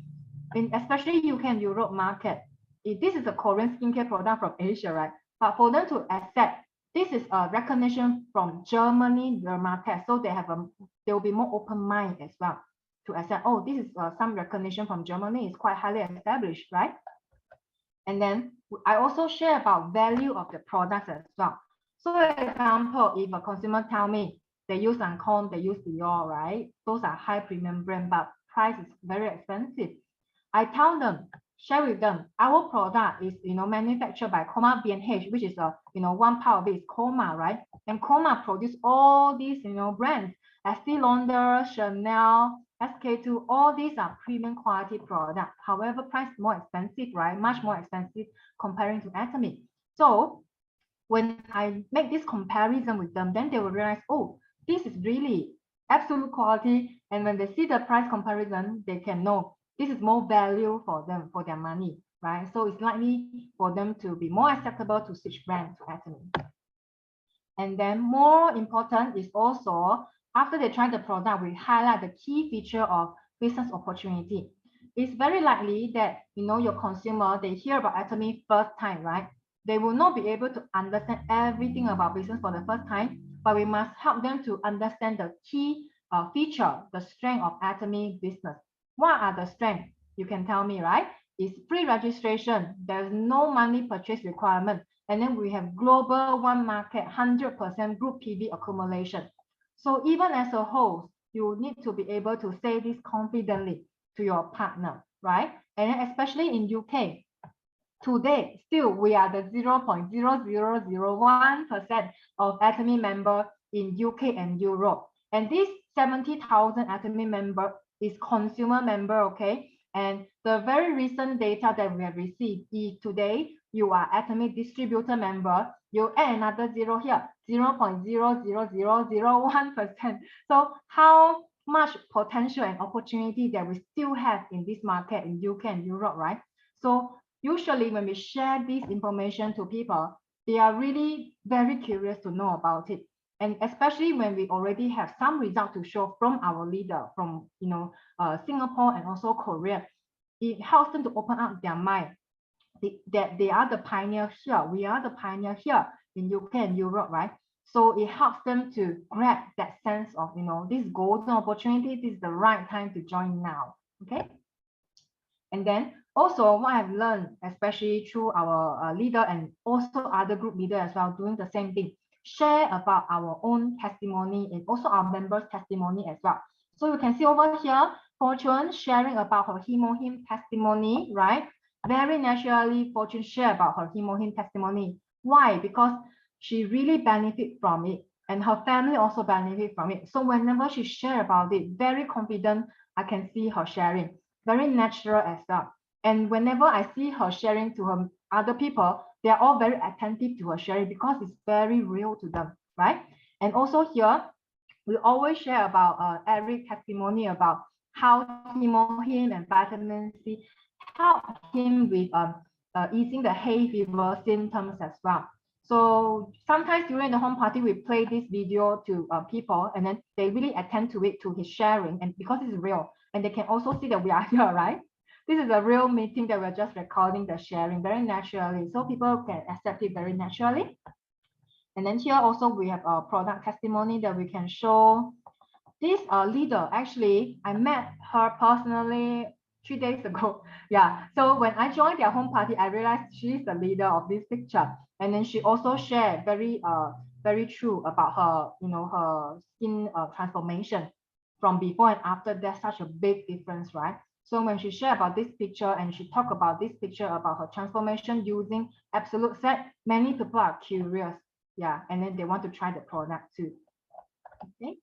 Speaker 1: especially UK and Europe market. This is a Korean skincare product from Asia, right? But for them to accept, this is a recognition from Germany Dermatest, so they will be more open mind as well to accept. Oh, this is some recognition from Germany. It's quite highly established, right? And then I also share about value of the products as well. So, for example, if a consumer tell me they use Lancome, they use Dior, right? Those are high premium brand, but price is very expensive. I tell them, share with them, our product is manufactured by Coma B&H, which is one part of it is Coma, right? And Coma produce all these brands, Estee Lauder, Chanel, SK2, all these are premium quality products. However, price more expensive, right? Much more expensive comparing to Atomy. So when I make this comparison with them, then they will realize, oh, this is really absolute quality. And when they see the price comparison, they can know this is more value for them, for their money, right? So it's likely for them to be more acceptable to switch brand to Atomy. And then more important is also, after they try the product, we highlight the key feature of business opportunity. It's very likely that, your consumer, they hear about Atomy first time, right? They will not be able to understand everything about business for the first time, but we must help them to understand the key feature, the strength of Atomy business. What are the strengths? You can tell me, right? It's free registration. There's no money purchase requirement. And then we have global one market, 100% group PV accumulation. So even as a host, you need to be able to say this confidently to your partner, right? And especially in UK, today, still we are the 0.0001% of Atomy member in UK and Europe. And this 70,000 Atomy member is consumer member, okay? And the very recent data that we have received is today, you are Atomy distributor member, you add another zero here, 0.00001%. So how much potential and opportunity that we still have in this market in UK and Europe, right? So usually when we share this information to people, they are really very curious to know about it. And especially when we already have some result to show from our leader from Singapore and also Korea, it helps them to open up their mind that they are the pioneer here. We are the pioneer here in UK and Europe, right? So it helps them to grab that sense of, this golden opportunity. This is the right time to join now, okay? And then also what I've learned, especially through our leader and also other group leader as well, doing the same thing, share about our own testimony and also our members' testimony as well. So you can see over here, Fortune sharing about her hemohim testimony, right? Very naturally, Fortune share about her hemohim testimony. Why? Because she really benefit from it and her family also benefit from it. So whenever she share about it, very confident, I can see her sharing, very natural as well. And whenever I see her sharing to her other people, they are all very attentive to her sharing because it's very real to them, right? And also here, we always share about every testimony about how hemohim and vitamin C help him with easing the hay fever symptoms as well. So sometimes during the home party, we play this video to people, and then they really attend to it, to his sharing, and because it's real, and they can also see that we are here, right? This is a real meeting that we're just recording the sharing very naturally, so people can accept it very naturally. And then here also we have a product testimony that we can show. This leader, actually, I met her personally 3 days ago. Yeah, so when I joined their home party, I realized she's the leader of this picture. And then she also shared very true about her, her skin transformation from before and after. There's such a big difference, right? So when she shared about this picture and she talked about this picture about her transformation using Absolute Set, many people are curious. Yeah, and then they want to try the product too. Okay.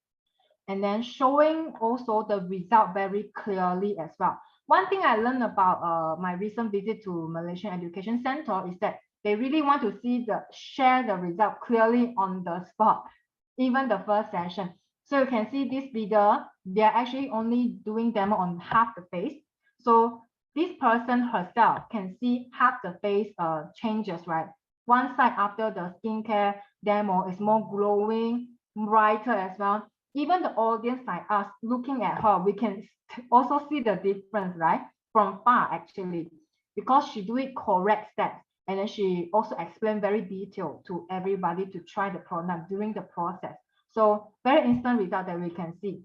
Speaker 1: And then showing also the result very clearly as well. One thing I learned about my recent visit to Malaysian Education Center is that they really want to share the result clearly on the spot, even the first session. So you can see this leader, they're actually only doing demo on half the face. So this person herself can see half the face changes, right? One side after the skincare demo is more glowing, brighter as well. Even the audience like us looking at her, we can also see the difference, right? From far actually, because she do it correct steps. And then she also explained very detailed to everybody to try the product during the process. So very instant result that we can see.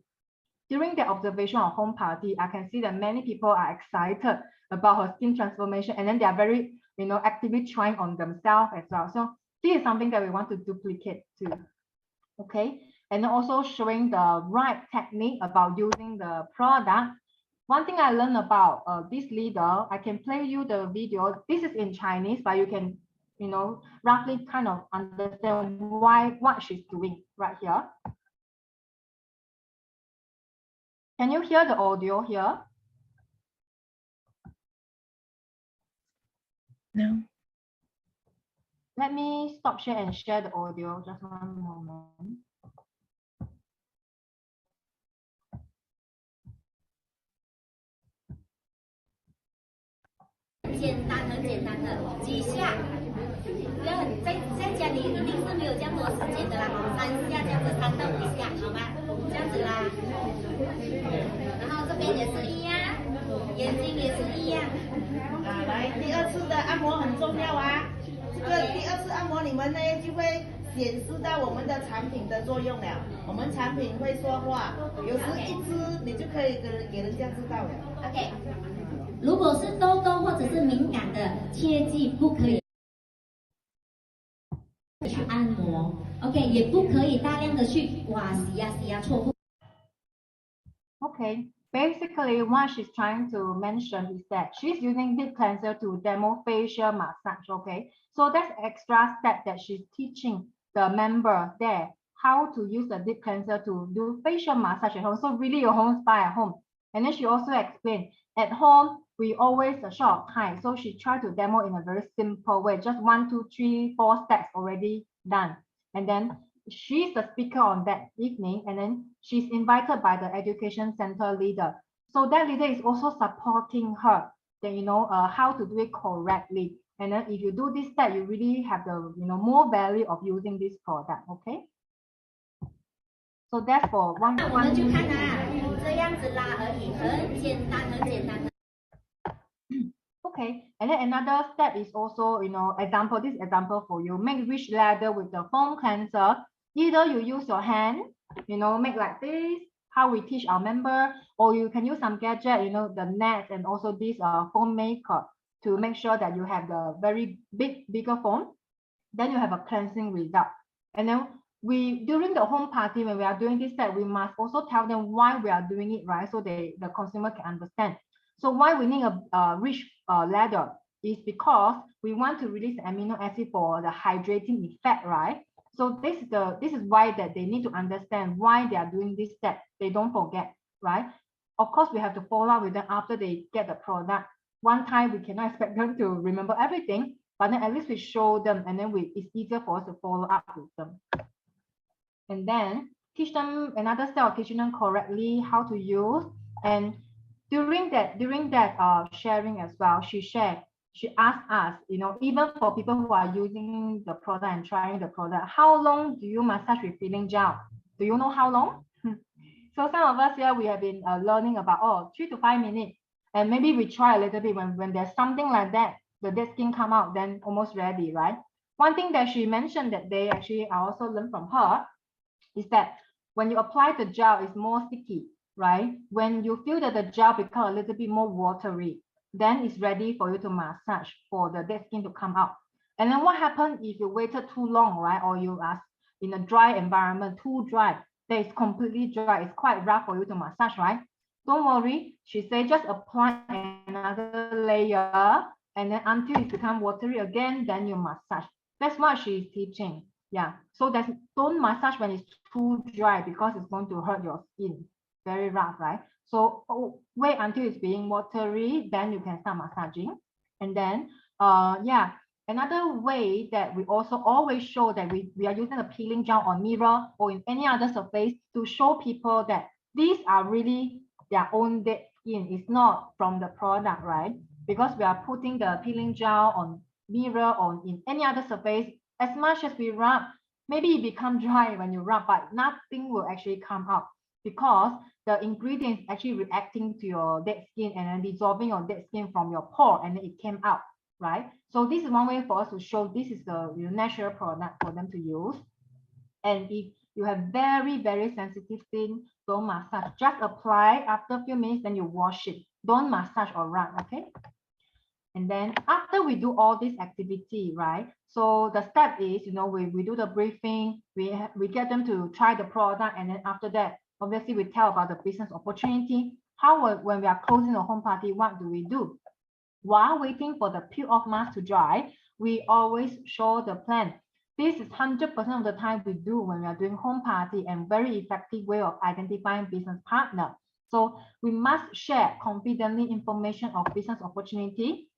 Speaker 1: During the observation of home party, I can see that many people are excited about her skin transformation, and then they are very, actively trying on themselves as well. So this is something that we want to duplicate too. Okay, and also showing the right technique about using the product. One thing I learned about this leader, I can play you the video. This is in Chinese, but you can, roughly kind of understand what she's doing right here. Can you hear the audio here?
Speaker 2: No.
Speaker 1: Let me stop share and share the audio. Just one moment.
Speaker 4: 很简单的几下，不要在家里一定是没有这样多时间的啦，3下这样子，3到5下，好吗？这样子啦。然后这边也是一样，眼睛也是一样。
Speaker 5: 来，第2次的按摩很重要啊。这个第2次按摩，你们呢就会显示到我们的产品的作用了。我们产品会说话，有时一支你就可以给人家知道了。
Speaker 4: OK。如果是痘痘或者是敏感的，切记不可以去按摩 ，OK， 也不可以大量的去洗呀错。
Speaker 1: Okay, basically what she's trying to mention is that she's using deep cleanser to demo facial massage. Okay, so that's extra step that she's teaching the member there how to use the deep cleanser to do facial massage at home. So really your home spa at home. And then she also explained at home, we always short of time. So she tried to demo in a very simple way, just 1, 2, 3, 4 steps already done. And then she's the speaker on that evening, and then she's invited by the education center leader. So that leader is also supporting her, that how to do it correctly. And then if you do this step, you really have the more value of using this product. Okay. So that's for one.
Speaker 4: 我们就看这样子拉而已，很简单的。
Speaker 1: Okay, and then another step is also, example, this example for you, make rich lather with the foam cleanser. Either you use your hand, make like this, how we teach our member, or you can use some gadget, you know, the net and also this phone maker to make sure that you have the very bigger phone. Then you have a cleansing result. And then during the home party, when we are doing this step, we must also tell them why we are doing it, right? So the consumer can understand. So why we need a rich ladder is because we want to release amino acid for the hydrating effect, right? So this is why that they need to understand why they are doing this step. They don't forget, right? Of course, we have to follow up with them after they get the product. One time we cannot expect them to remember everything, but then at least we show them, and then it's easier for us to follow up with them. And then teach them another step of teaching them correctly how to use. And during that sharing as well, she asked us, you know, even for people who are using the product and trying the product, how long do you massage with peeling gel? Do you know how long? So some of us here, we have been learning about 3 to 5 minutes, and maybe we try a little bit when there's something like that, the dead skin come out, then almost ready, right? One thing that she mentioned that they actually, I also learned from her, is that when you apply the gel, it's more sticky, right? When you feel that the gel becomes a little bit more watery, then it's ready for you to massage for the dead skin to come out. And then what happens if you waited too long, right? Or you are in a dry environment, too dry, that is completely dry, it's quite rough for you to massage, right? Don't worry, she said just apply another layer, and then until it becomes watery again, then you massage. That's what she's teaching. Yeah, so don't massage when it's too dry because it's going to hurt your skin. Very rough, right? So wait until it's being watery, then you can start massaging. And then yeah, another way that we also always show that we are using a peeling gel on mirror or in any other surface to show people that these are really their own dead skin. It's not from the product, right? Because we are putting the peeling gel on mirror or in any other surface. As much as we rub, maybe it becomes dry when you rub, but nothing will actually come out because the ingredients actually reacting to your dead skin and then dissolving your dead skin from your pore, and then it came out, right? So this is one way for us to show this is the natural product for them to use. And if you have very, very sensitive skin, don't massage. Just apply after a few minutes, then you wash it. Don't massage or rub, okay? And then after we do all this activity, right? So the step is, you know, we do the briefing, we get them to try the product, and then after that, obviously we tell about the business opportunity. When we are closing the home party, what do we do? While waiting for the peel off mask to dry, we always show the plan. This is 100% of the time we do when we are doing home party, and very effective way of identifying business partner. So we must share confidently information of business opportunity.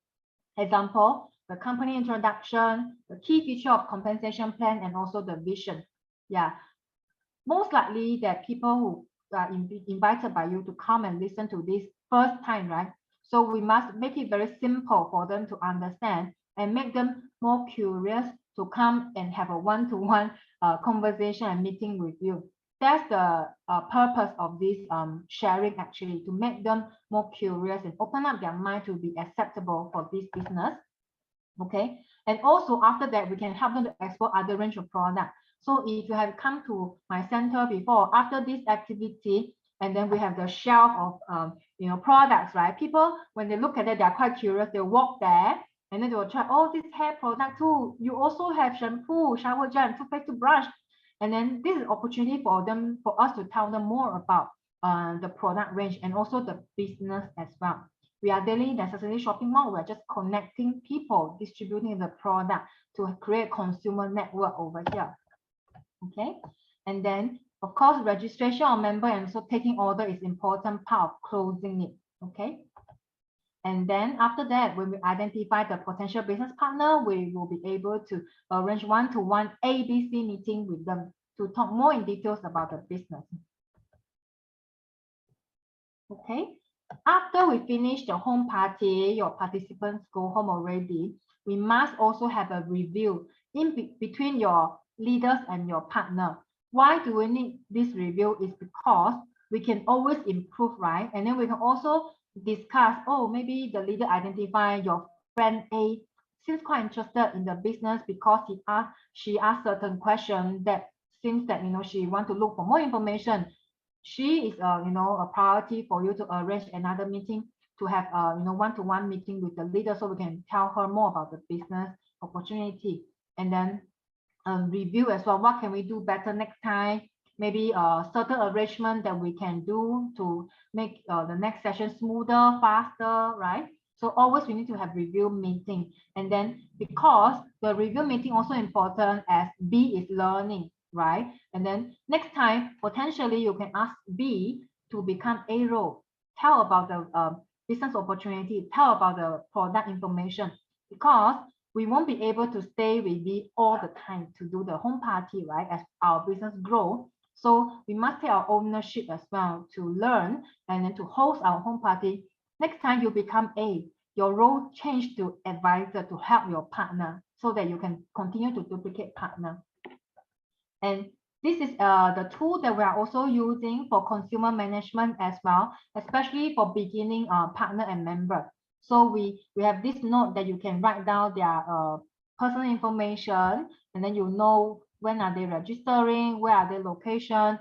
Speaker 1: Example, the company introduction, the key feature of compensation plan, and also the vision. Yeah, most likely that people who are invited by you to come and listen to this first time, right? So we must make it very simple for them to understand and make them more curious to come and have a one-to-one conversation and meeting with you. That's the purpose of this sharing, actually, to make them more curious and open up their mind to be acceptable for this business. Okay, and also after that, we can help them to explore other range of products. So if you have come to my center before, after this activity, and then we have the shelf of you know, products, right? People, when they look at it, they're quite curious. They walk there, and then they will try, oh, this hair product too. You also have shampoo, shower gel, toothpaste, toothbrush. And then this is an opportunity for them, for us to tell them more about the product range and also the business as well. We are daily necessarily shopping mall. We're just connecting people, distributing the product to create consumer network over here. Okay, and then of course registration of member and also taking order is important part of closing it. Okay, and then after that, when we identify the potential business partner, we will be able to arrange one-to-one ABC meeting with them to talk more in details about the business. Okay, after we finish the home party, your participants go home already. We must also have a review between your leaders and your partner. Why do we need this review? Is because we can always improve, right? And then we can also discuss, oh, maybe the leader identify your friend A seems quite interested in the business because she asked certain questions that seems that, you know, she want to look for more information. she is a priority for you to arrange another meeting to have one-to-one meeting with the leader, so we can tell her more about the business opportunity, and then review as well. What can we do better next time? Maybe certain arrangement that we can do to make the next session smoother, faster, right? So always we need to have review meeting. And then because the review meeting also important as B is learning, right? And then next time, potentially you can ask B to become A role, tell about the business opportunity, tell about the product information, because we won't be able to stay with B all the time to do the home party, right? As our business grow. So we must take our ownership as well to learn and then to host our home party. Next time you become A, your role change to advisor to help your partner so that you can continue to duplicate partner. And this is the tool that we are also using for consumer management as well, especially for beginning partner and member. So we have this note that you can write down their personal information, and then you know when are they registering, where are their location,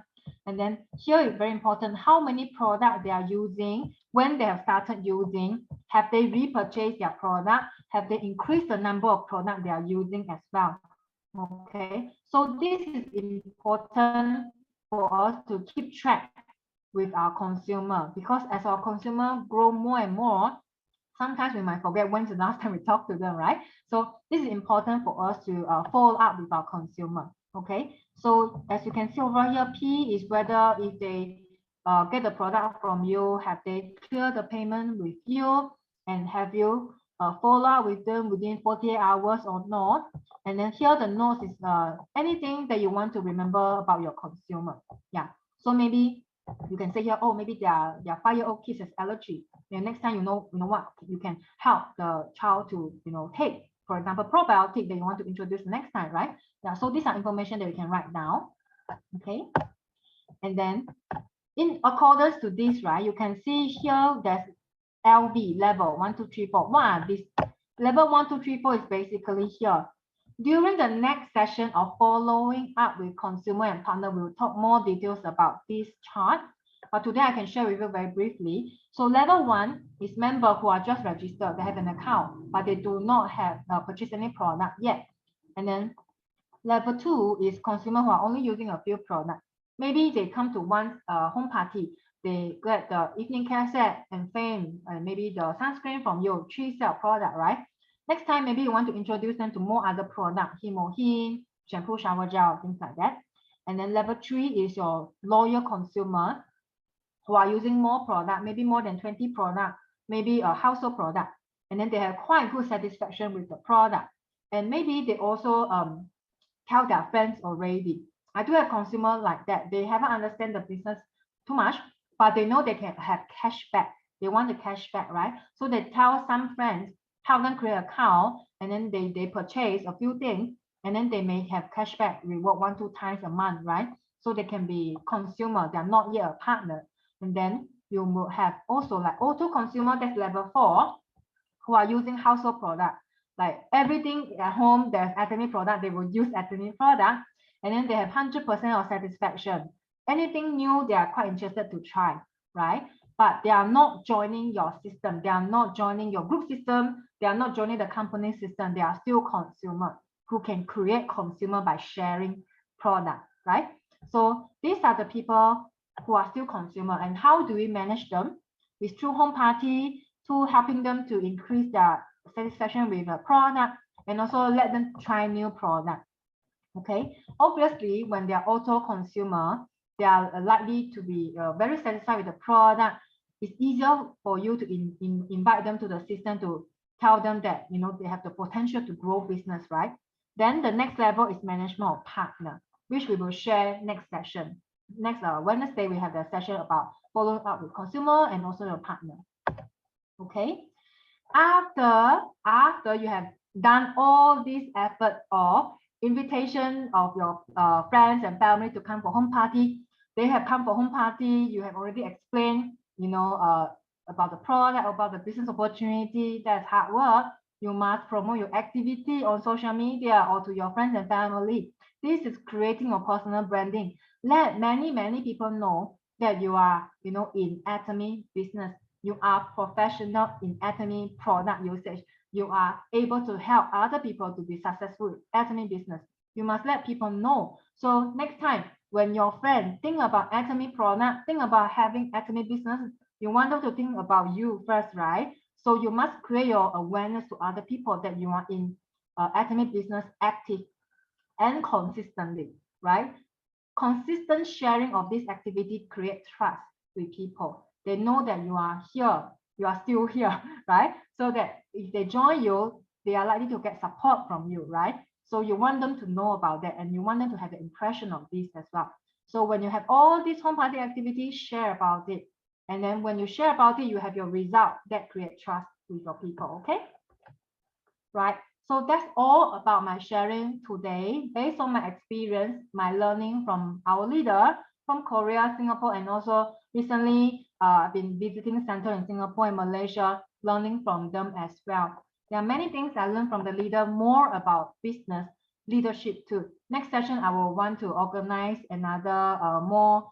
Speaker 1: and then here is very important, how many products they are using, when they have started using, have they repurchased their product, have they increased the number of products they are using as well. Okay, so this is important for us to keep track with our consumer, because as our consumer grow more and more, sometimes we might forget when's the last time we talked to them, right? So this is important for us to follow up with our consumer. Okay, so as you can see over here, P is whether if they get the product from you, have they cleared the payment with you, and have you follow up with them within 48 hours or not. And then here the notes is anything that you want to remember about your consumer. Yeah, so maybe you can say here, oh, maybe their 5-year-old kids has allergy. And next time you know what you can help the child to take, for example, probiotic that you want to introduce next time, right? Yeah, so these are information that we can write down. Okay, and then in accordance to this, right, you can see here there's LB level 1, 2, 3, 4. What are these? Level 1, 2, 3, 4 is basically here. During the next session of following up with consumer and partner, we'll talk more details about this chart. But today I can share with you very briefly. So level 1 is member who are just registered, they have an account, but they do not have purchased any product yet. And then level 2 is consumer who are only using a few products. Maybe they come to one home party, they get the evening care set and fame, and maybe the sunscreen from your 3-cell product, right? Next time, maybe you want to introduce them to more other products, Himohin, shampoo, shower gel, things like that. And then level 3 is your loyal consumer who are using more product, maybe more than 20 products, maybe a household product. And then they have quite good satisfaction with the product. And maybe they also tell their friends already. I do have consumers like that. They haven't understand the business too much, but they know they can have cash back. They want the cash back, right? So they tell some friends, help them create an account, and then they purchase a few things, and then they may have cashback reward 1-2 times a month, right? So they can be consumer, they're not yet a partner. And then you will have also like auto consumer, that's level 4, who are using household product. Like everything at home, there's ethnic product, they will use ethnic product, and then they have 100% of satisfaction. Anything new, they are quite interested to try, right? But they are not joining your system. They are not joining your group system. They are not joining the company system. They are still consumer who can create consumer by sharing product, right? So these are the people who are still consumer. And how do we manage them? It's through home party, to helping them to increase their satisfaction with the product, and also let them try new product. Okay, obviously when they are auto consumer, they are likely to be very satisfied with the product. It's easier for you to invite them to the system to tell them that they have the potential to grow business, right? Then the next level is management of partner, which we will share next session. Next Wednesday, we have the session about following up with consumer and also your partner. Okay, after you have done all this effort of invitation of your friends and family to come for home party, they have come for home party, you have already explained about the product, about the business opportunity. That's hard work. You must promote your activity on social media or to your friends and family. This is creating your personal branding. Let many people know that you are, in Atomy business. You are professional in Atomy product usage. You are able to help other people to be successful in Atomy business. You must let people know. So next time when your friend think about Atomy product, think about having Atomy business, you want them to think about you first, right? So you must create your awareness to other people that you are in Atomy business active and consistently, right? Consistent sharing of this activity creates trust with people. They know that you are here, you are still here, right? So that if they join you, they are likely to get support from you, right? So you want them to know about that, and you want them to have the impression of this as well. So when you have all these home party activities, share about it. And then when you share about it, you have your result that create trust with your people, okay? Right. So that's all about my sharing today, based on my experience, my learning from our leader from Korea, Singapore, and also recently I've been visiting center in Singapore and Malaysia, learning from them as well. There are many things I learned from the leader, more about business leadership too. Next session, I will want to organize another more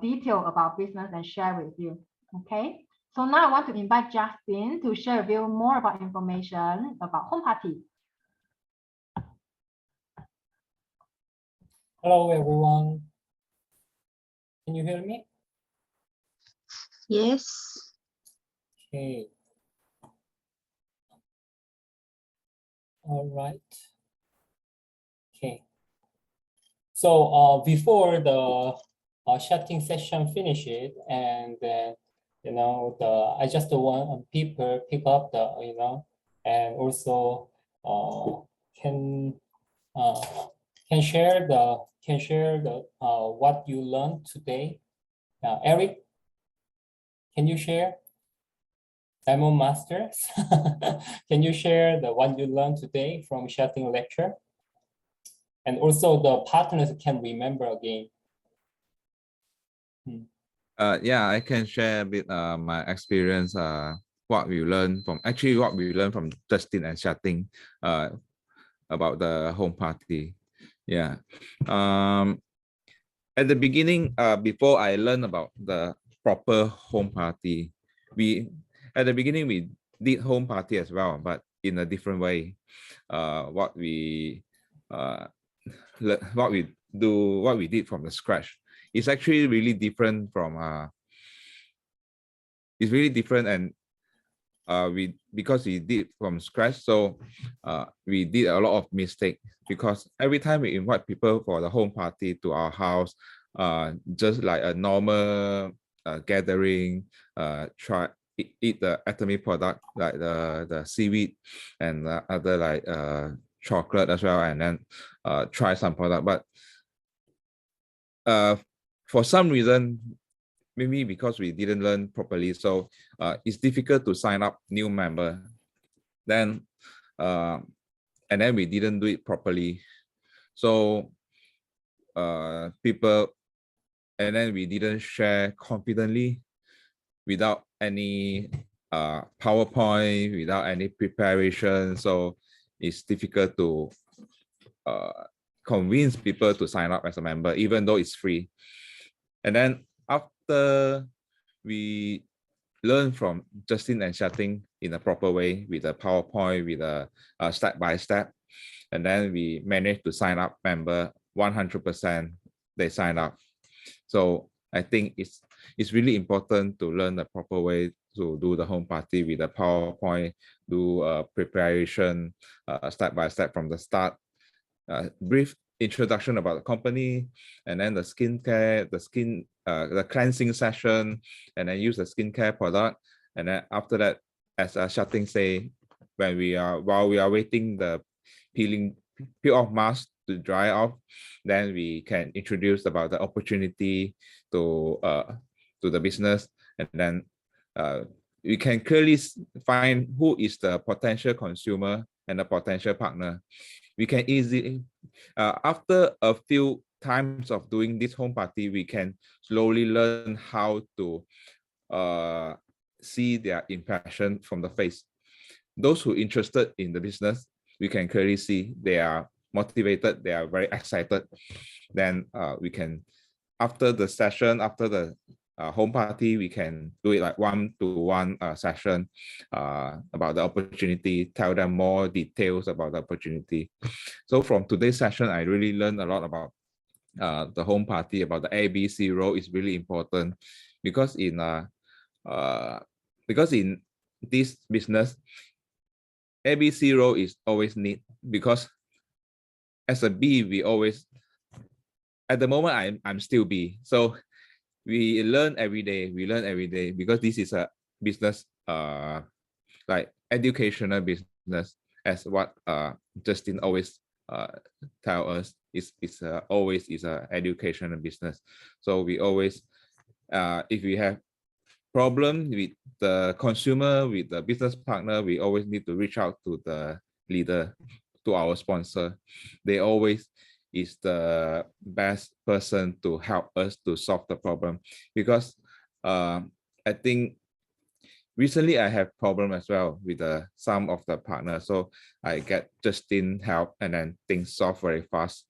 Speaker 1: detail about business and share with you. Okay. So now I want to invite Justin to share with you more about information about home party.
Speaker 2: Hello, everyone. Can you hear me?
Speaker 3: Yes.
Speaker 2: Okay. All right. Okay. So before the chatting session finishes, and then I just want people pick up the and also can share the what you learned today. Eric, can you share? Diamond Masters, can you share the what you learned today from chatting lecture? And also the partners can remember again.
Speaker 6: Yeah, I can share a bit my experience, what we learned from Justin and chatting about the home party. Yeah. At the beginning, before I learned about the proper home party, we did home party as well, but in a different way. What we did from the scratch, it's actually really different from it's really different, and because we did from scratch, so we did a lot of mistakes, because every time we invite people for the home party to our house, just like a normal gathering, try eat the Atomy product like the seaweed and other like chocolate as well, and then try some product. But for some reason, maybe because we didn't learn properly, so it's difficult to sign up new member. Then and then we didn't do it properly, so people, and then we didn't share confidently without any PowerPoint, without any preparation. So it's difficult to convince people to sign up as a member, even though it's free. And then after we learn from Justin and chatting in a proper way with a PowerPoint, with a step-by-step, and then we managed to sign up member 100%. They sign up. So I think it's really important to learn the proper way to do the home party with a PowerPoint, do preparation step-by-step from the start, brief introduction about the company, and then the skincare, the cleansing session, and then use the skincare product. And then after that, as Shating say, while we are waiting the peel off mask to dry off, then we can introduce about the opportunity to the business, and then we can clearly find who is the potential consumer and the potential partner. We can easily, after a few times of doing this home party, we can slowly learn how to see their impression from the face. Those who are interested in the business, we can clearly see they are motivated, they are very excited. Then we can, after the session, after the home party, we can do it like one-to-one session about the opportunity, tell them more details about the opportunity. So from today's session, I really learned a lot about the home party, about the ABC role is really important, because in this business, ABC role is always need, because as a B, we always, at the moment, I'm still B. So we learn every day, because this is a business, like educational business, as what Justin always tell us, it's always is a educational business. So we always, if we have problem with the consumer, with the business partner, we always need to reach out to the leader, to our sponsor. They always is the best person to help us to solve the problem, because I think recently I have problem as well with some of the partners, so I get Justin help, and then things solve very fast.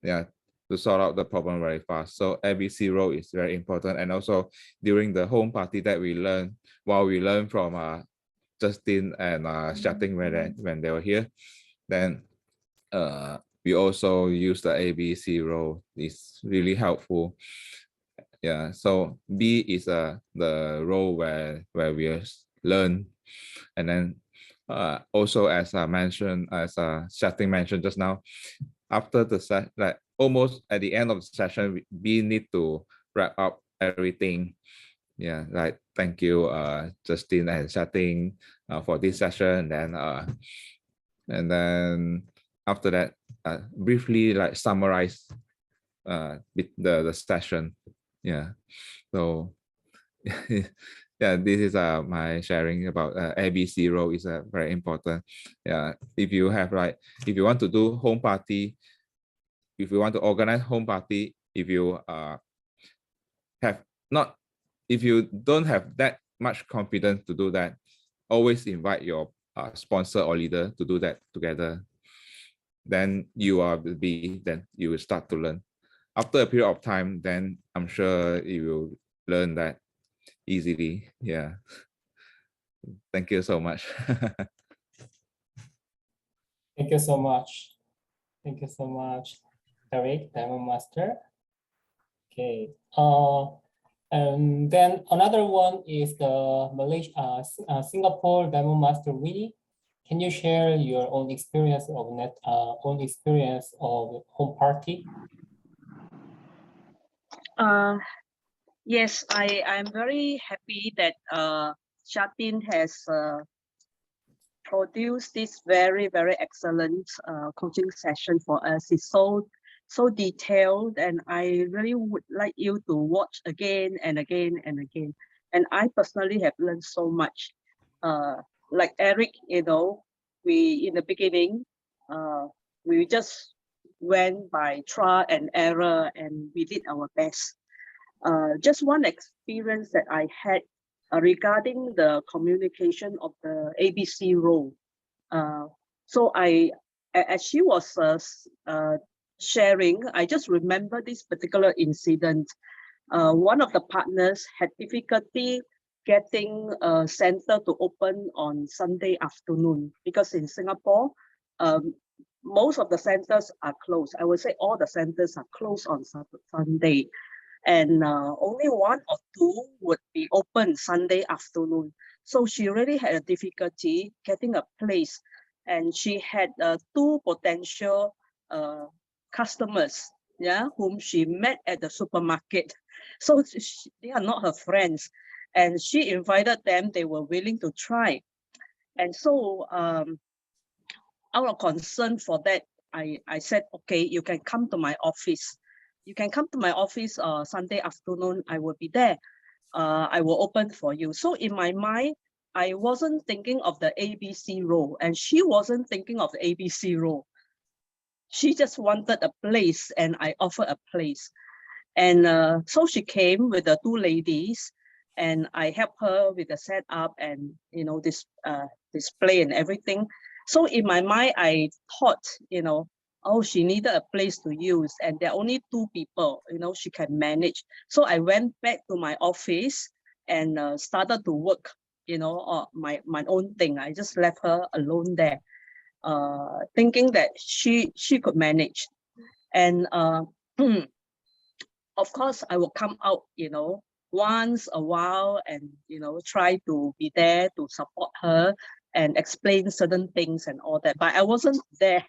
Speaker 6: Yeah, to sort out the problem very fast. So ABC role is very important. And also during the home party that we learn, while we learn from Justin and Shating when they were here, then we also use the ABC role. It's really helpful. Yeah, so B is the role where we learn, and then also as I mentioned, as Shating mentioned just now, after the set, like almost at the end of the session, we need to wrap up everything. Yeah, like thank you, Justin and Shating, for this session. And then after that, briefly like summarize the session. Yeah, so yeah, this is my sharing about ABC role is very important. Yeah, if you have if you want to do home party, if you want to organize home party, if you if you don't have that much confidence to do that, always invite your sponsor or leader to do that together. Then you are the B, then you will start to learn. After a period of time, then I'm sure you will learn that easily. Yeah. Thank you so much.
Speaker 2: Thank you so much. Thank you so much, Eric, Demo Master. Okay. And then another one is the Malaysia, Singapore Demo Master Willie. Can you share your own experience of home party?
Speaker 7: Yes, I'm very happy that Shatin has produced this very excellent coaching session for us. It's so detailed, and I really would like you to watch again and again and again. And I personally have learned so much. Like Eric, we in the beginning, we just went by trial and error, and we did our best. Just one experience that I had regarding the communication of the ABC role. So as she was sharing, I just remember this particular incident. One of the partners had difficulty getting a center to open on Sunday afternoon, because in Singapore, most of the centers are closed. I would say all the centers are closed on Sunday. And only one or two would be open Sunday afternoon. So she really had a difficulty getting a place, and she had two potential customers, whom she met at the supermarket. So they are not her friends, and she invited them. They were willing to try, and so out of concern for that, I said, okay, you can come to my office. You can come to my office Sunday afternoon. I will be there. I will open for you. So in my mind, I wasn't thinking of the ABC role, and she wasn't thinking of the ABC role. She just wanted a place, and I offered a place. And so she came with the two ladies, and I helped her with the setup and this display and everything. So in my mind, I thought, oh, she needed a place to use, and there are only 2 people, she can manage. So I went back to my office and started to work, on my own thing. I just left her alone there, thinking that she could manage. And of course, I will come out, once a while and, try to be there to support her and explain certain things and all that. But I wasn't there.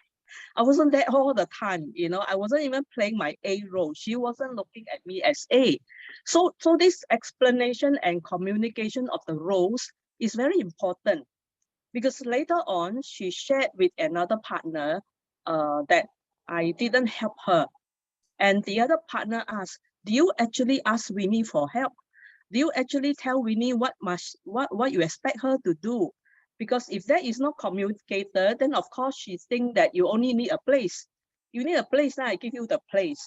Speaker 7: I wasn't there all the time, I wasn't even playing my A role. She wasn't looking at me as A. So this explanation and communication of the roles is very important, because later on she shared with another partner that I didn't help her. And the other partner asked, do you actually ask Winnie for help? Do you actually tell Winnie what you expect her to do? Because if that is not communicated, then of course she thinks that you only need a place. You need a place, then I give you the place,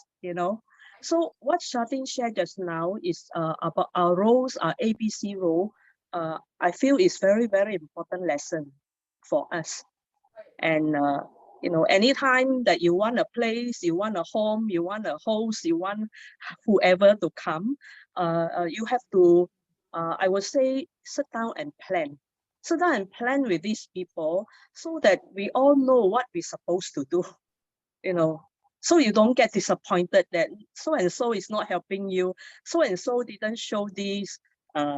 Speaker 7: So what Shatin shared just now is about our roles, our ABC role. I feel is very, very important lesson for us. And anytime that you want a place, you want a home, you want a host, you want whoever to come, you have to, I would say, sit down and plan. Sit down and plan with these people so that we all know what we're supposed to do, so you don't get disappointed that so-and-so is not helping you, so-and-so didn't show this,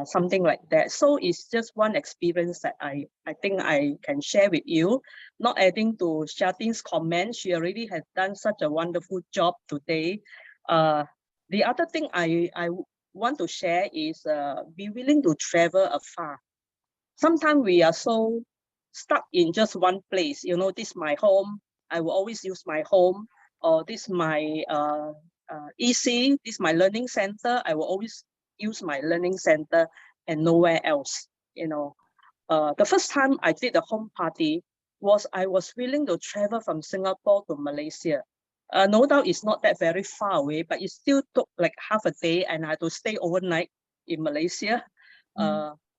Speaker 7: something like that. So it's just one experience that I think I can share with you, not adding to Shatin's comment. She already has done such a wonderful job today. The other thing I want to share is be willing to travel afar. Sometimes we are so stuck in just one place. This is my home. I will always use my home, or this is my EC, this is my learning center. I will always use my learning center and nowhere else. The first time I did a home party was I was willing to travel from Singapore to Malaysia. No doubt it's not that very far away, but it still took like half a day, and I had to stay overnight in Malaysia.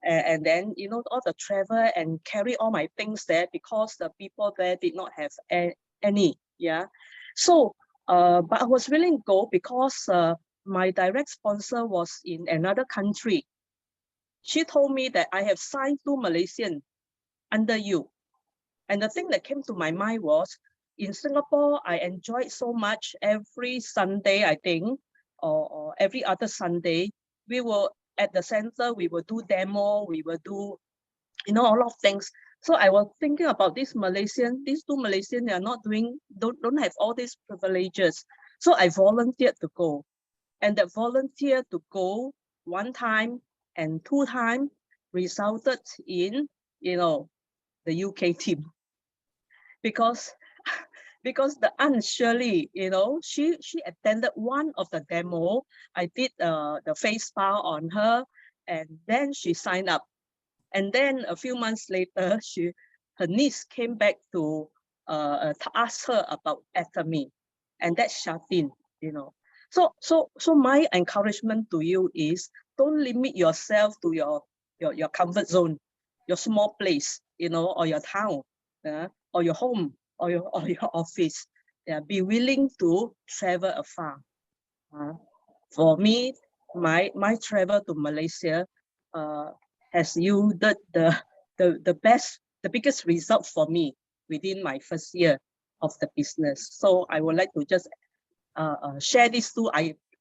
Speaker 7: And then, all the travel and carry all my things there, because the people there did not have any. Yeah. So, but I was willing to go because my direct sponsor was in another country. She told me that I have signed 2 Malaysian under you. And the thing that came to my mind was, in Singapore, I enjoyed so much. Every Sunday, I think, or every other Sunday, we will, at the center, we will do demo, we will do, a lot of things. So I was thinking about these 2 Malaysian, they are not don't have all these privileges. So I volunteered to go. And that volunteer to go 1 time and 2 times resulted in, the UK team. Because the Aunt Shirley, she attended one of the demo. I did the face spa on her, and then she signed up. And then a few months later, her niece came back to ask her about atomy, and that's Shatin, So my encouragement to you is, don't limit yourself to your comfort zone, your small place, or your town, or your home, or your office. Be willing to travel afar. For me, my travel to Malaysia has yielded the biggest result for me within my first year of the business. So I would like to just share these 2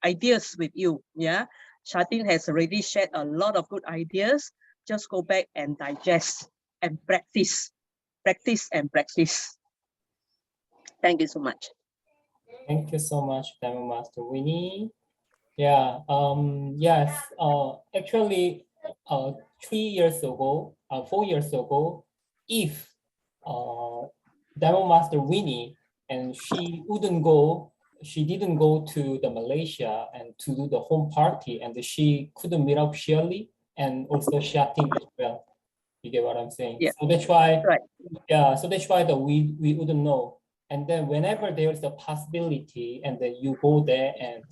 Speaker 7: ideas with you. Yeah, Shatin has already shared a lot of good ideas. Just go back and digest and practice and practice. Thank you so much.
Speaker 2: Thank you so much, Demo Master Winnie. Yeah, yes, actually, 3 years ago, 4 years ago, if Demo Master Winnie and she didn't go to the Malaysia and to do the home party, and she couldn't meet up Shirley and also Shatin as well. You get what I'm saying?
Speaker 7: Yeah.
Speaker 2: So that's why,
Speaker 7: right.
Speaker 2: Yeah, so that's why that we wouldn't know. And then whenever there's a possibility, and then you go there and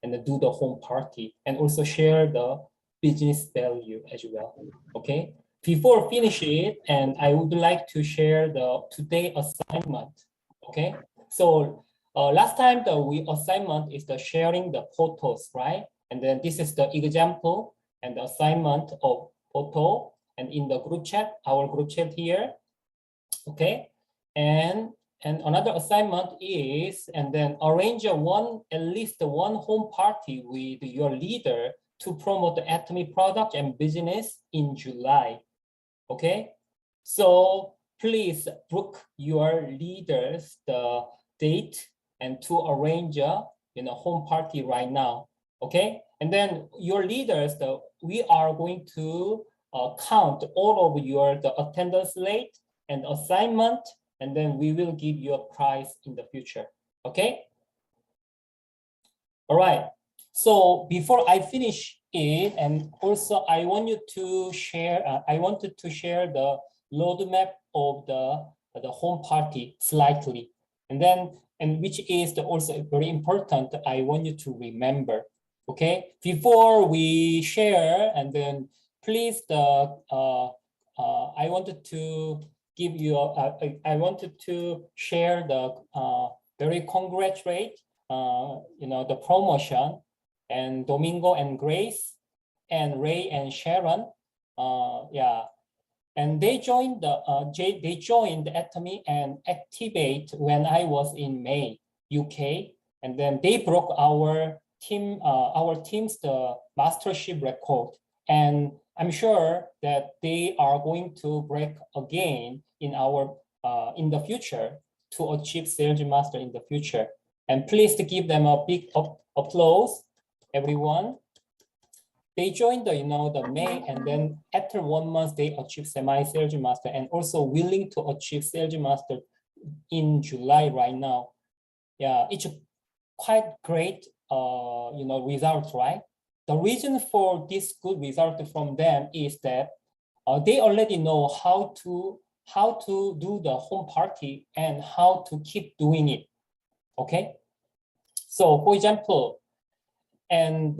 Speaker 2: and then do the home party and also share the business value as well. Okay. Before finish it, and I would like to share the today assignment. Okay. So last time the assignment is the sharing the photos, right? And then this is the example and the assignment of photo, and in the group chat, our group chat here, okay? And another assignment is, and then arrange at least one home party with your leader to promote the Atomy product and business in July, okay? So please book your leaders the date and to arrange a home party right now, okay? And then your leaders, we are going to count all of the attendance rate and assignment, and then we will give you a prize in the future, okay? All right, so before I finish it, and also I want you to share, I wanted to share the roadmap of the home party slightly, and which is also very important, I want you to remember, okay? Before we share, and then please, I wanted to give you, I wanted to share the very congratulate, the promotion, and Domingo and Grace, and Ray and Sharon, yeah, and they joined the Atomy and Activate when I was in May, UK, and then they broke our team's the mastership record, and I'm sure that they are going to break again in the future to achieve Sales Master in the future. And please to give them a big applause, everyone. They joined the May, and then after 1 month, they achieved semi-Sales Master, and also willing to achieve Sales Master in July right now. Yeah, it's quite great, results, right? The reason for this good result from them is that they already know how to do the home party and how to keep doing it. Okay. So, for example, and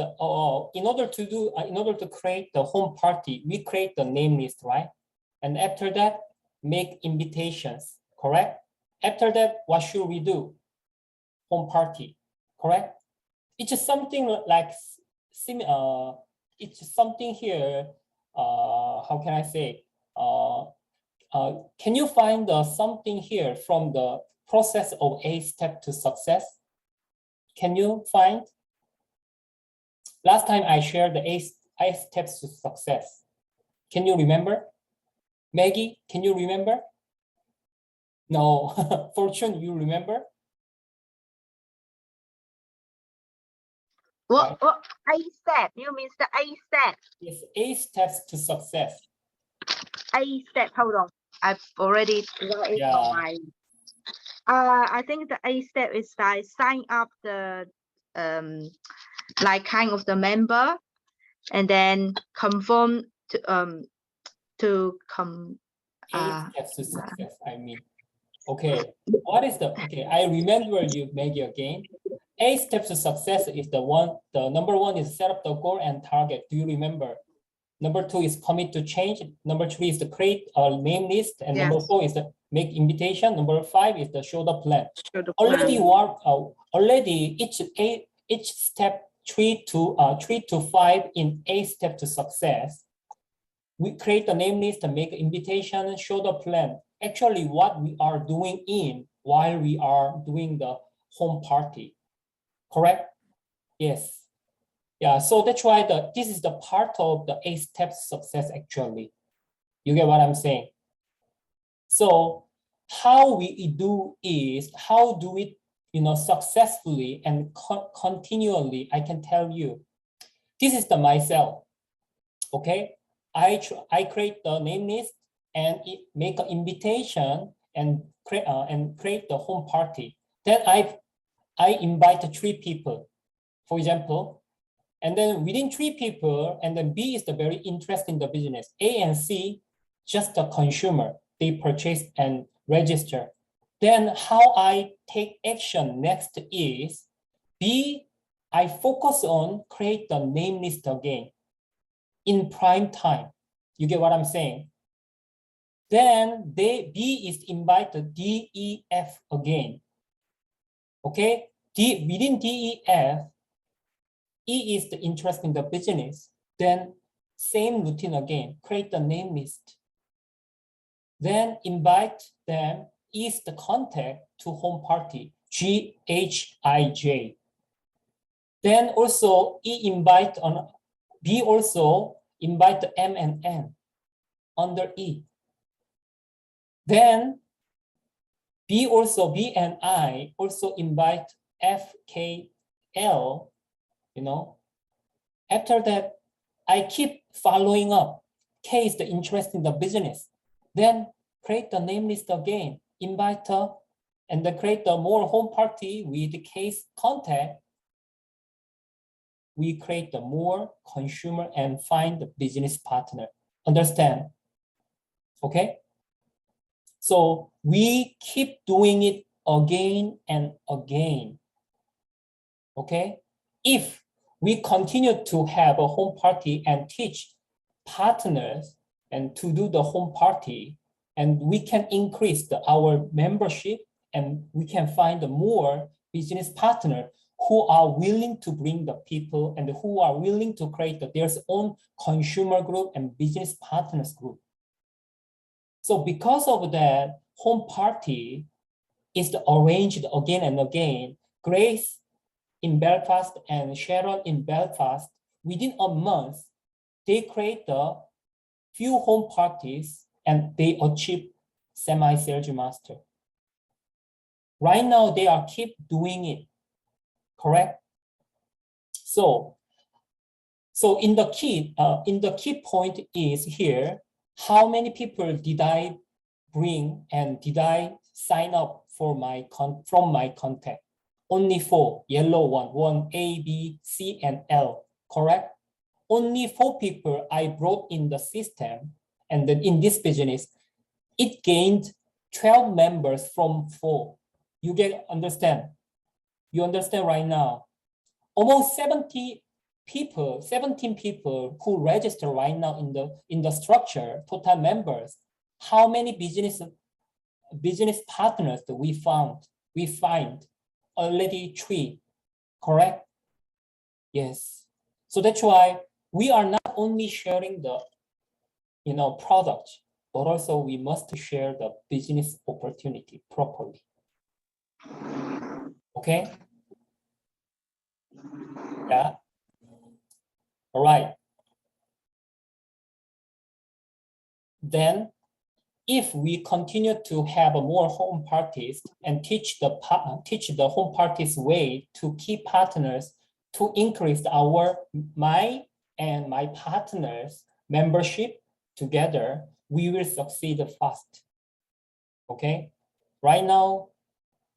Speaker 2: in order to create the home party, we create the name list, right? And after that, make invitations, correct? After that, what should we do? Home party, correct? It's just something like it's something here. How can I say? Can you find something here from the process of 8 steps to success? Can you find? Last time I shared the 8 steps to success. Can you remember? Maggie, can you remember? No. Fortune, you remember?
Speaker 8: What 8 step? You mean the 8 steps?
Speaker 2: Yes, 8 steps to success.
Speaker 8: 8 step. Hold on. I've already wrote it on my. I think the 8 step is like sign up the like kind of the member, and then confirm to come.
Speaker 2: 8 steps to success. I mean, okay. What is the okay? I remember you, Maggie, again. 8 steps to success is the number 1 is set up the goal and target. Do you remember? Number 2 is commit to change. Number 3 is to create a name list, and number 4 is to make invitation. Number 5 is to show the plan. Already each step 3 to 5 in 8 steps to success. We create the name list to make invitation and show the plan. Actually, what we are doing while we are doing the home party, correct? Yes. Yeah, so that's why this is the part of the 8 steps success actually. You get what I'm saying? So how we do is, how do we successfully and continually, I can tell you, this is the myself, okay? I create the name list and make an invitation and create the home party. Then I invite 3 people, for example, and then within 3 people, and then B is the very interested in the business. A and C, just the consumer, they purchase and register. Then how I take action next is B, I focus on create the name list again in prime time. You get what I'm saying? Then B is invited D, E, F again. Okay, within DEF, E is the interest in the business. Then same routine again, create the name list. Then invite them, is the contact to home party, GHIJ. Then also B also invite the M and N under E. Then B and I also invite F, K, L, After that, I keep following up. K is the interest in the business. Then create the name list again, invite her, and then create the more home party with the case contact. We create the more consumer and find the business partner. Understand? Okay? So we keep doing it again and again. Okay? If we continue to have a home party and teach partners and to do the home party, and we can increase our membership and we can find more business partners who are willing to bring the people and who are willing to create their own consumer group and business partners group. So because of that, home party is arranged again and again. Grace in Belfast and Sharon in Belfast, within a month, they create a few home parties and they achieve semi-sales master. Right now, they are keep doing it, correct? So in the key point is here, how many people did I bring and did I sign up for from my contact? Only 4, yellow one A, B, C, and L, correct? Only 4 people I brought in the system, and then in this business, it gained 12 members from 4. You understand? You understand right now? Almost 17 people who register right now in the structure, total members. How many business partners that we find? Already 3, correct? Yes. So that's why we are not only sharing the product, but also we must share the business opportunity properly. Okay? Yeah. All right. Then if we continue to have more home parties and teach the home parties way to key partners to increase my partners membership together, we will succeed fast. Okay, right now,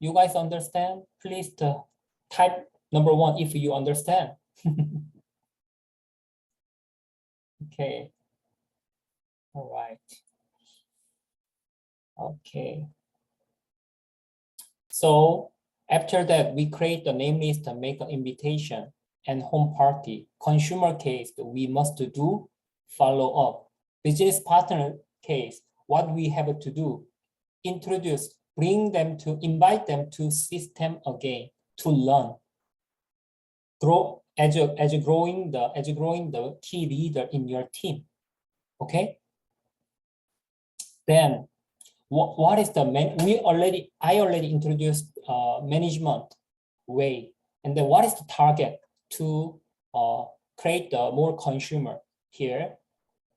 Speaker 2: you guys understand? Please type number 1 if you understand. Okay. All right. Okay. So after that, we create the name list and make an invitation and home party. Consumer case, we must do follow up. Business partner case, what we have to do, introduce, invite them to system again to learn. Grow as growing the key leader in your team. Okay. Then what is the I already introduced management way, and then what is the target to create more consumer here,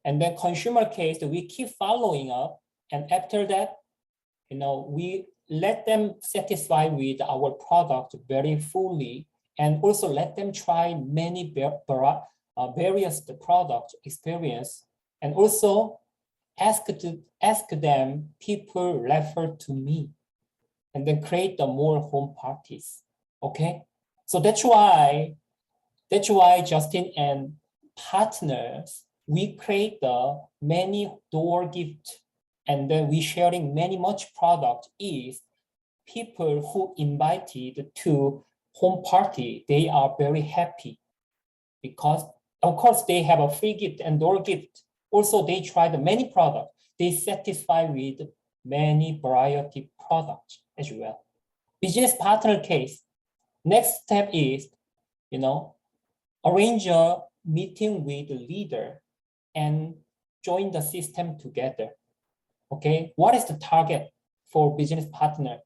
Speaker 2: and then consumer case that we keep following up, and after that, we let them satisfy with our product very fully, and also let them try many various product experience, and also ask them people refer to me, and then create the more home parties. Okay, so that's why Justin and partners, we create the many door gift, and then we sharing much product is people who invited to home party, they are very happy because of course they have a free gift and door gift. Also, they try the many products. They satisfy with many variety products as well. business partner case. Next step is, arrange a meeting with the leader and join the system together. Okay, what is the target for business partner?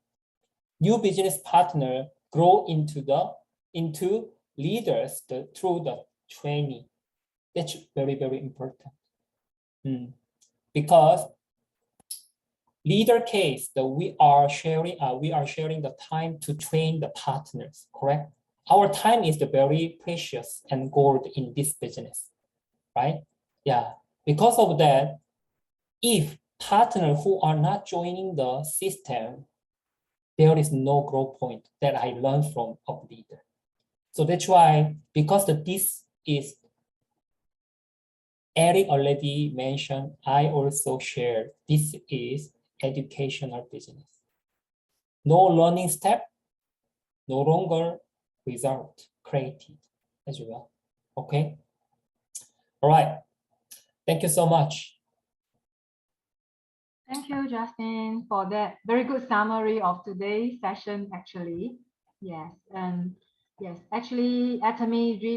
Speaker 2: New business partner grow into leaders through the training. That's very, very important. Because leader case, we are sharing the time to train the partners, correct? Our time is very precious and gold in this business, right? Yeah, because of that, if partners who are not joining the system, there is no growth point that I learned from a leader. So that's why, because this is Eric already mentioned, I also share this is educational business. No learning step, no longer result created as well. Okay. All right. Thank you so much.
Speaker 1: Thank you, Justin, for that very good summary of today's session, actually. Yes, and yes, actually, Atomy really